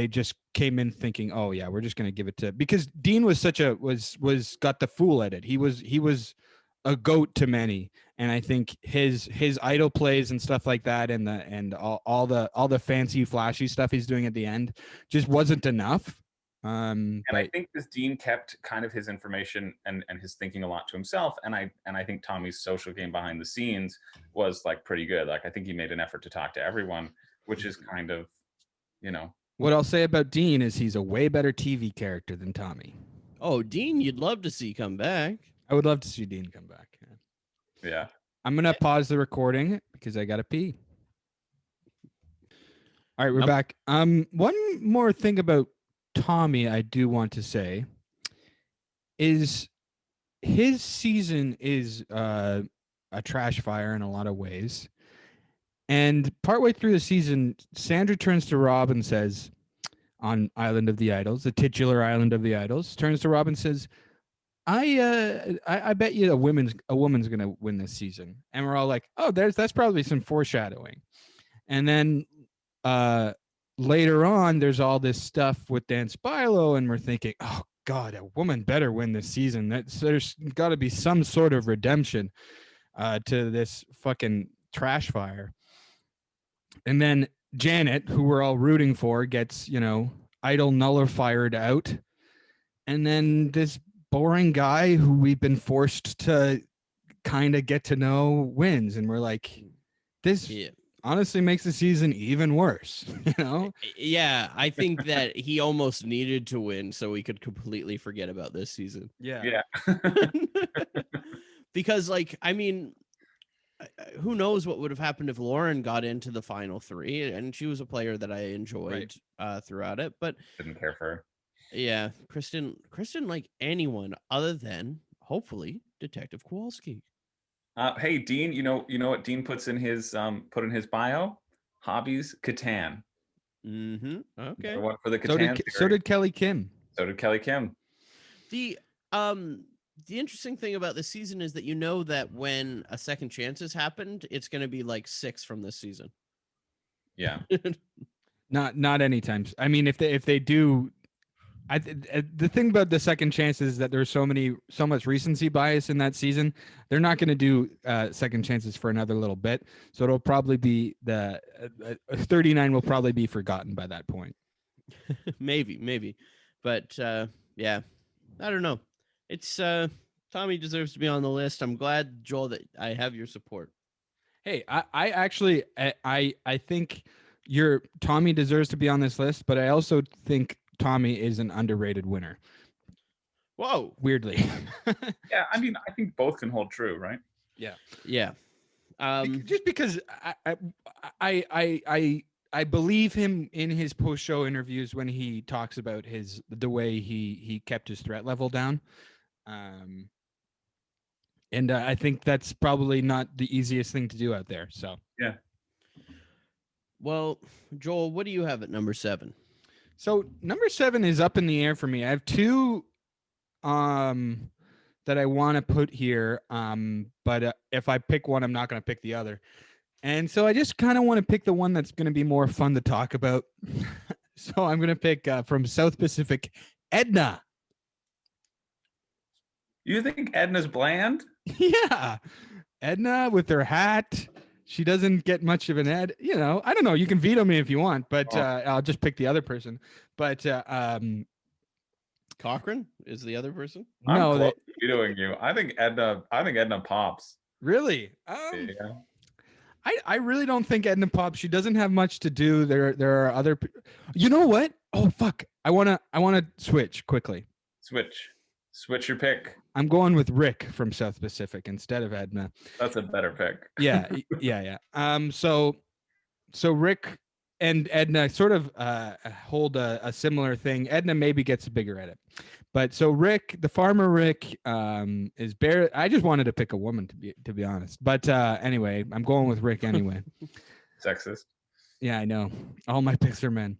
just came in thinking, oh yeah, we're just gonna give it to, because Dean was was got the fool at it. He was a goat to many, and I think his idle plays and stuff like that, and all the fancy flashy stuff he's doing at the end just wasn't enough. And I think this Dean kept kind of his information and his thinking a lot to himself, and I think Tommy's social game behind the scenes was like pretty good. Like I think he made an effort to talk to everyone, which is kind of, What I'll say about Dean is he's a way better TV character than Tommy. Oh, Dean, you'd love to see come back. I would love to see Dean come back. Yeah. I'm gonna pause the recording because I gotta pee. All right, we're back. One more thing about Tommy I do want to say is his season is a trash fire in a lot of ways. And partway through the season, Sandra turns to Rob and says, on Island of the Idols, the titular Island of the Idols, turns to Rob and says, I bet you a woman's gonna win this season. And we're all like, oh, that's probably some foreshadowing. And then later on, there's all this stuff with Dan Spilo, and we're thinking, oh God, a woman better win this season. There's got to be some sort of redemption to this fucking trash fire. And then Janet, who we're all rooting for, gets, idol nullified out. And then this boring guy who we've been forced to kind of get to know wins. And we're like, this honestly makes the season even worse, Yeah, I think that he almost needed to win so we could completely forget about this season. Yeah. Because, I mean, who knows what would have happened if Lauren got into the final 3, and she was a player that I enjoyed throughout it, but didn't care for her. Yeah, Kristen like anyone other than hopefully Detective Kowalski. Hey, Dean, you know what Dean puts in his put in his bio? Hobbies, Catan. Okay. One for the So Catan so series. did Kelly Kim. So did Kelly Kim. The um the interesting thing about this season is that you know that when a second chance has happened, it's going to be like 6 from this season. Yeah. Not anytime. I mean, if they do, the thing about the second chances is that there's so much recency bias in that season. They're not going to do second chances for another little bit. So it'll probably be 39 will probably be forgotten by that point. maybe. But yeah, I don't know. It's Tommy deserves to be on the list. I'm glad, Joel, that I have your support. Hey, I actually I think your Tommy deserves to be on this list, but I also think Tommy is an underrated winner. Whoa. Weirdly. Yeah, I mean, I think both can hold true, right? Yeah. Yeah. Just because I believe him in his post show interviews when he talks about the way he kept his threat level down. And I think that's probably not the easiest thing to do out there. So yeah. Well, Joel, what do you have at number 7? So number 7 is up in the air for me. I have two that I want to put here. But if I pick one, I'm not going to pick the other. And so I just kind of want to pick the one that's going to be more fun to talk about. So I'm going to pick from South Pacific, Edna. You think Edna's bland? Yeah. Edna with her hat. She doesn't get much of an ed. I don't know. You can veto me if you want, but I'll just pick the other person. But Cochran is the other person? I'm close to vetoing you. I think Edna pops. Really? Yeah. I really don't think Edna pops. She doesn't have much to do. There are other. You know what? Oh fuck! I wanna switch quickly. Switch your pick. I'm going with Rick from South Pacific instead of Edna. That's a better pick. Yeah. So Rick and Edna sort of hold a similar thing. Edna maybe gets a bigger edit, but so Rick, the farmer Rick, is bare. I just wanted to pick a woman to be honest, but anyway, I'm going with Rick anyway. Sexist. Yeah, I know. All my picks are men.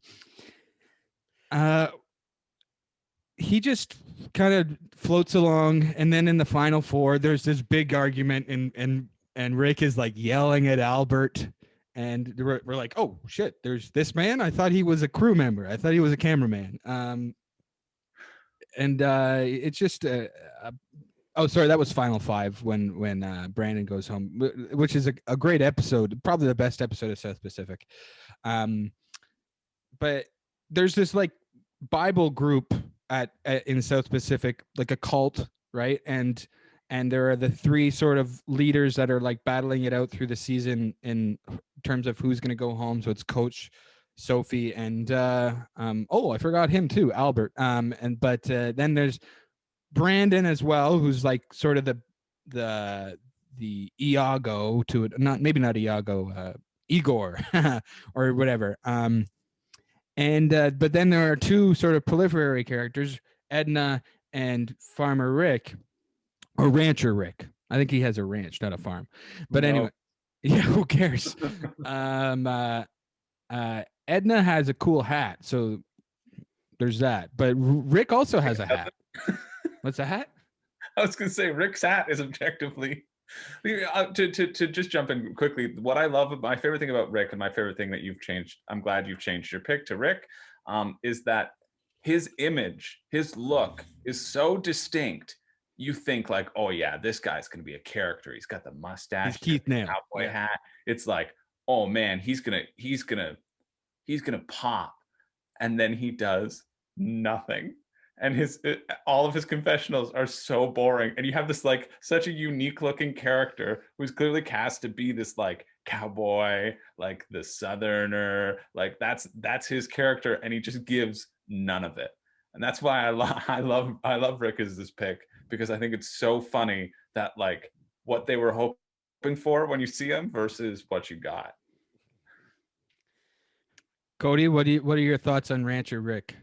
He just kind of floats along, and then in the final four, there's this big argument, and Rick is like yelling at Albert. And we're like, oh shit, there's this man. I thought he was a crew member. I thought he was a cameraman. It's just oh, sorry, that was final 5 when Brandon goes home, which is a great episode, probably the best episode of South Pacific. But there's this like Bible group at in South Pacific, like a cult, right? And there are the 3 sort of leaders that are like battling it out through the season in terms of who's going to go home. So it's Coach, Sophie, and I forgot him too, Albert. But then there's Brandon as well, who's like sort of the Iago to it, not Iago, Igor or whatever. But then there are 2 sort of proliferary characters, Edna and Farmer Rick. Or Rancher Rick. I think he has a ranch, not a farm. But anyway, yeah, who cares? Edna has a cool hat, so there's that. But Rick also has a hat. What's a hat? I was going to say Rick's hat is objectively. To just jump in quickly, what I love, my favorite thing about Rick, and my favorite thing that you've changed, I'm glad you've changed your pick to Rick, is that his image, his look is so distinct. You think like, oh yeah, this guy's gonna be a character. He's got the mustache, Keith Nail, cowboy hat. It's like, oh man, he's gonna pop, and then he does nothing. And all of his confessionals are so boring. And you have this like such a unique looking character who's clearly cast to be this like cowboy, like the Southerner, like that's his character, and he just gives none of it. And that's why I love Rick as this pick, because I think it's so funny that like what they were hoping for when you see him versus what you got. Cody, what are your thoughts on Rancher Rick?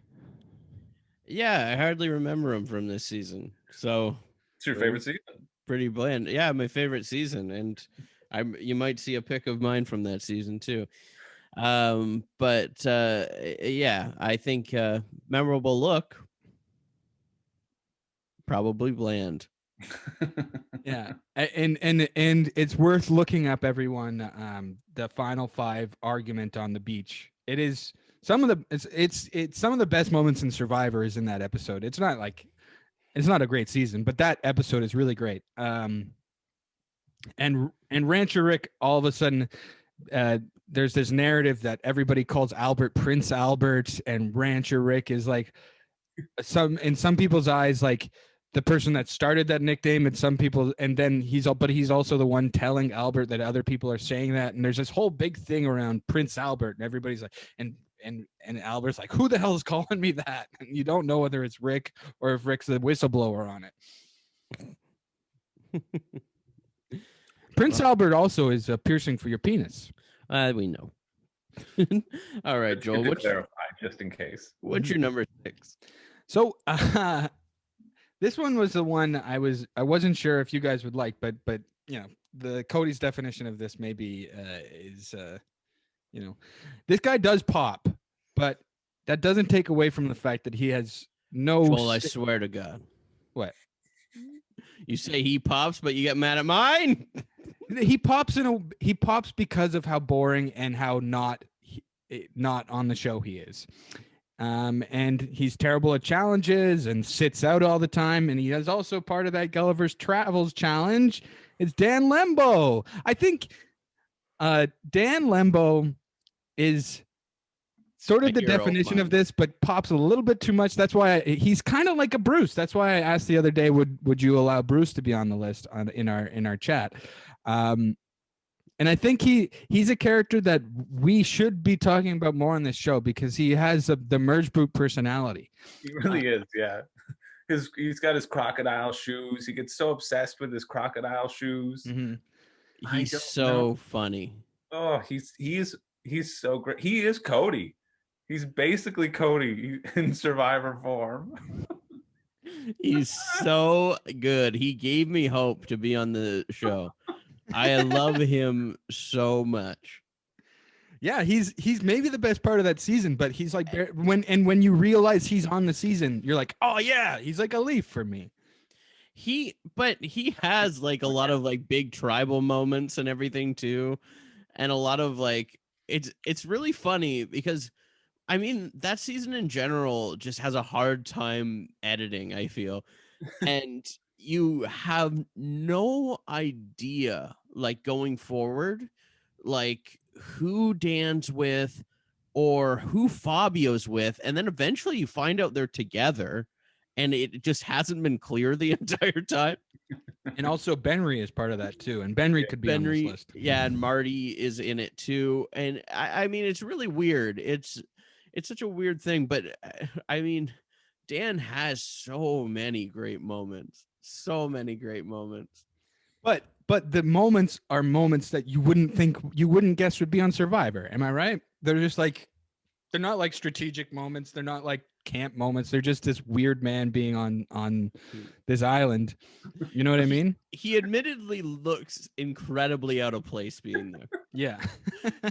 Yeah, I hardly remember him from this season. So it's your favorite season. pretty bland. Yeah, my favorite season, and you might see a pic of mine from that season too. But yeah, I think memorable look, probably bland. Yeah, and it's worth looking up, everyone. The final 5 argument on the beach. It is some of the it's some of the best moments in Survivor is in that episode. It's not a great season, but that episode is really great. And Rancher Rick, all of a sudden, there's this narrative that everybody calls Albert Prince Albert, and Rancher Rick is like in some people's eyes like the person that started that nickname, and some people, and then he's also the one telling Albert that other people are saying that, and there's this whole big thing around Prince Albert, and everybody's like, and Albert's like, who the hell is calling me that? And you don't know whether it's Rick or if Rick's the whistleblower on it. Prince Albert also is piercing for your penis. We know. All right, Joel. What's clarify, just in case? What's your number 6? So this one was the one I wasn't sure if you guys would like, but you know, the Cody's definition of this maybe is you know, this guy does pop, but that doesn't take away from the fact that he has no. Joel, I swear to God. What? You say he pops, but you get mad at mine? He pops because of how boring and how not on the show he is. And he's terrible at challenges and sits out all the time. And he is also part of that Gulliver's Travels challenge. It's Dan Lembo. I think Dan Lembo is sort of the definition of this, but pops a little bit too much. That's why he's kind of like a Bruce. That's why I asked the other day, would you allow Bruce to be on the list in our chat? And I think he's a character that we should be talking about more on this show because he has the Merge Brute personality. He really is, yeah. He's got his crocodile shoes. He gets so obsessed with his crocodile shoes. Mm-hmm. He's so funny. Oh, he's so great. He is Cody. He's basically Cody in Survivor form. He's so good. He gave me hope to be on the show. I love him so much. Yeah, he's maybe the best part of that season, but he's like when you realize he's on the season, you're like, oh yeah, he's like a Leaf for me. But he has like a lot of like big tribal moments and everything too, and a lot of like it's really funny because I mean that season in general just has a hard time editing, I feel, and you have no idea like going forward like who Dan's with or who Fabio's with, and then eventually you find out they're together and it just hasn't been clear the entire time. And also Benry is part of that too, and Benry could be on this list. Yeah, and Marty is in it too, and I mean it's really weird. It's such a weird thing, but I mean Dan has so many great moments. But the moments are moments that you wouldn't guess would be on Survivor. Am I right? They're just like, they're not like strategic moments. They're not like camp moments. They're just this weird man being on this island. You know what I mean? He admittedly looks incredibly out of place being there. Yeah.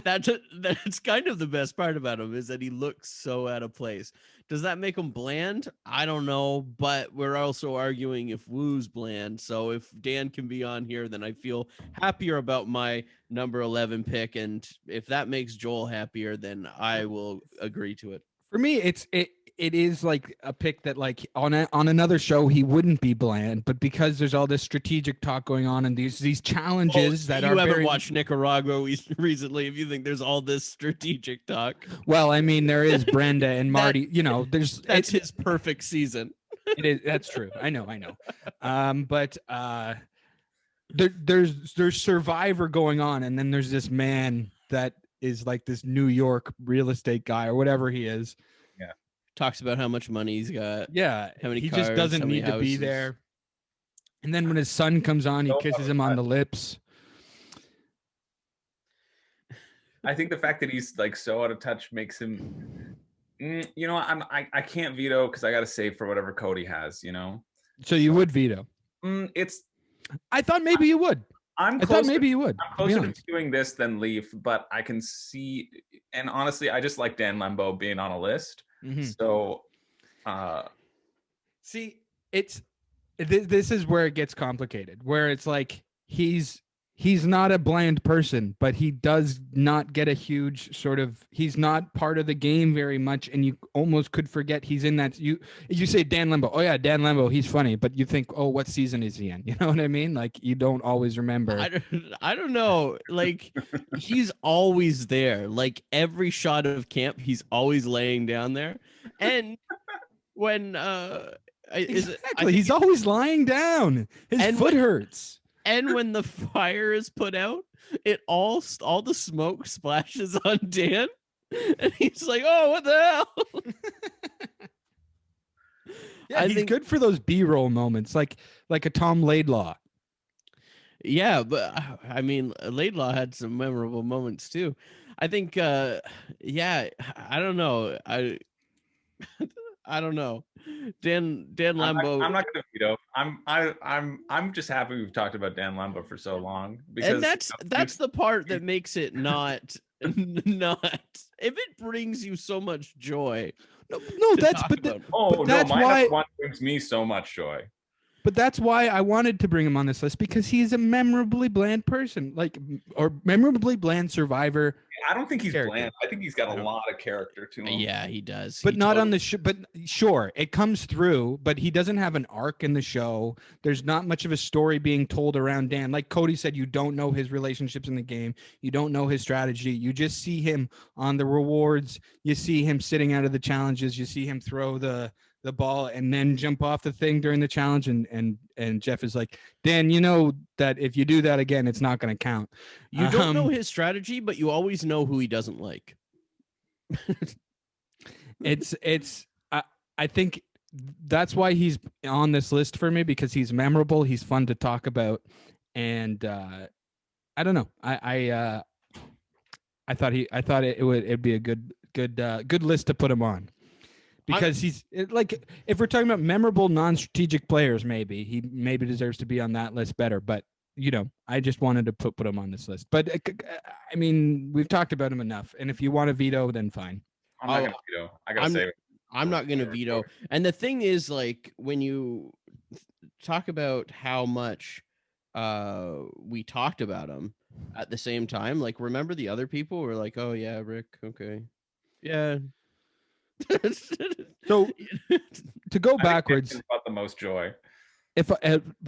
That's kind of the best part about him is that he looks so out of place. Does that make him bland? I don't know, but we're also arguing if Woo's bland. So if Dan can be on here, then I feel happier about my number 11 pick. And if that makes Joel happier, then I will agree to it. For me, it is like a pick that like on another show he wouldn't be bland, but because there's all this strategic talk going on and these challenges that are. You haven't watched Nicaragua recently if you think there's all this strategic talk. Well, I mean there is Brenda and Marty. You know, that's his perfect season. It is. That's true. I know. But there's Survivor going on, and then there's this man that is like this New York real estate guy or whatever he is. Yeah. Talks about how much money he's got. Yeah. How many he cars, just doesn't need to be there. And then when his son comes on, he kisses him on the lips. I think the fact that he's like so out of touch makes him, you know, I can't veto because I got to save for whatever Cody has, you know? So you would veto? I thought maybe you would. I'm I thought closer, maybe you would. I'm To be closer to honest. doing this than Leaf, but I can see, and honestly, I just like Dan Lembo being on a list. Mhm. So, See, this is where it gets complicated. Where it's like he's not a bland person, but he does not get a huge sort of. He's not part of the game very much, and you almost could forget he's in that. You say Dan Lembo, oh yeah, Dan Lembo, he's funny, but you think, oh, what season is he in? You know what I mean? Like you don't always remember. I don't know. Like he's always there. Like every shot of camp, he's always laying down there. And when Exactly, he's always lying down. His foot hurts. And when the fire is put out, all the smoke splashes on Dan, and he's like, "Oh, what the hell?" Yeah, he's good for those B-roll moments, like a Tom Laidlaw. Yeah, but I mean, Laidlaw had some memorable moments too. I think, yeah, I don't know. I don't know. Dan Lembo. I'm not going to veto. I'm just happy we've talked about Dan Lembo for so long, because And that's the part that makes it not not, if it brings you so much joy. No, that's but that's why one brings me so much joy. But that's why I wanted to bring him on this list, because he's a memorably bland person, or memorably bland survivor. I don't think he's bland. I think he's got a lot of character to him. Yeah, he does. But not on the show. But sure, it comes through. But he doesn't have an arc in the show. There's not much of a story being told around Dan. Like Cody said, you don't know his relationships in the game. You don't know his strategy. You just see him on the rewards. You see him sitting out of the challenges. You see him throw the ball and then jump off the thing during the challenge, and Jeff is like, Dan, you know that if you do that again, it's not going to count. You don't know his strategy, but you always know who he doesn't like. I think that's why he's on this list for me, because he's memorable, he's fun to talk about, and I don't know, I thought it'd be a good list to put him on. Because he's like, if we're talking about memorable non-strategic players, maybe he deserves to be on that list better. But I just wanted to put him on this list. But I mean, we've talked about him enough. And if you want to veto, then fine. I'm not gonna veto. I gotta say, I'm not gonna veto. And the thing is, like, when you talk about how much we talked about him at the same time, like, remember the other people were like, oh yeah, Rick, okay, yeah. So to go backwards, about the most joy. If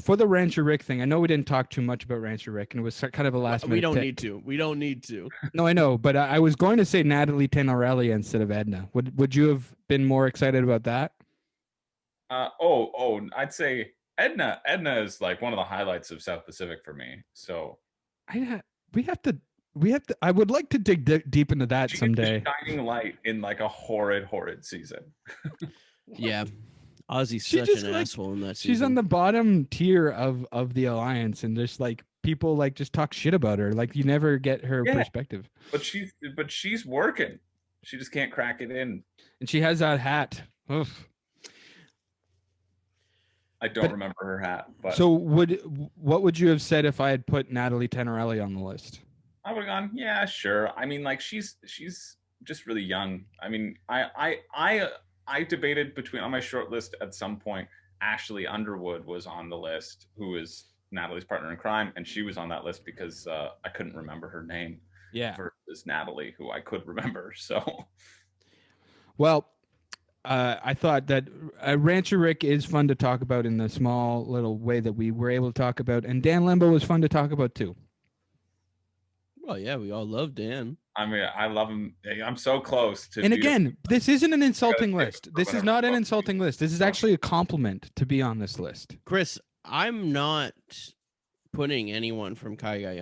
for the Rancher Rick thing, I know we didn't talk too much about Rancher Rick, and it was kind of a last minute. We don't need to. No, I know, but I was going to say Natalie Tenorelli instead of Edna. Would you have been more excited about that? I'd say Edna is like one of the highlights of South Pacific for me. So we have to. I would like to dig deep into that someday. Shining light in like a horrid season. Yeah, Ozzy's such an asshole in that season. She's on the bottom tier of the alliance, and just like people like just talk shit about her. Like you never get her perspective. But she's working. She just can't crack it in. And she has that hat. Oof. I don't remember her hat. But so what would you have said if I had put Natalie Tenorelli on the list? I would have gone, yeah, sure. I mean, like she's just really young. I mean, I debated between, on my short list at some point, Ashley Underwood was on the list, who is Natalie's partner in crime, and she was on that list because I couldn't remember her name. Yeah. Versus Natalie, who I could remember. So, well, I thought that Rancher Rick is fun to talk about in the small little way that we were able to talk about, and Dan Lembo was fun to talk about too. Well, yeah, we all love Dan. I mean, I love him. I'm so close to. And again, this isn't an insulting list. This is not an insulting list. This is actually a compliment to be on this list. Chris, I'm not putting anyone from Kai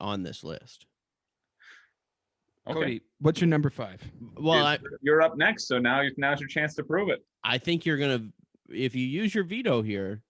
on this list. Okay. Cody, what's your number 5? Well, you're up next, so now's your chance to prove it. I think you're gonna, if you use your veto here,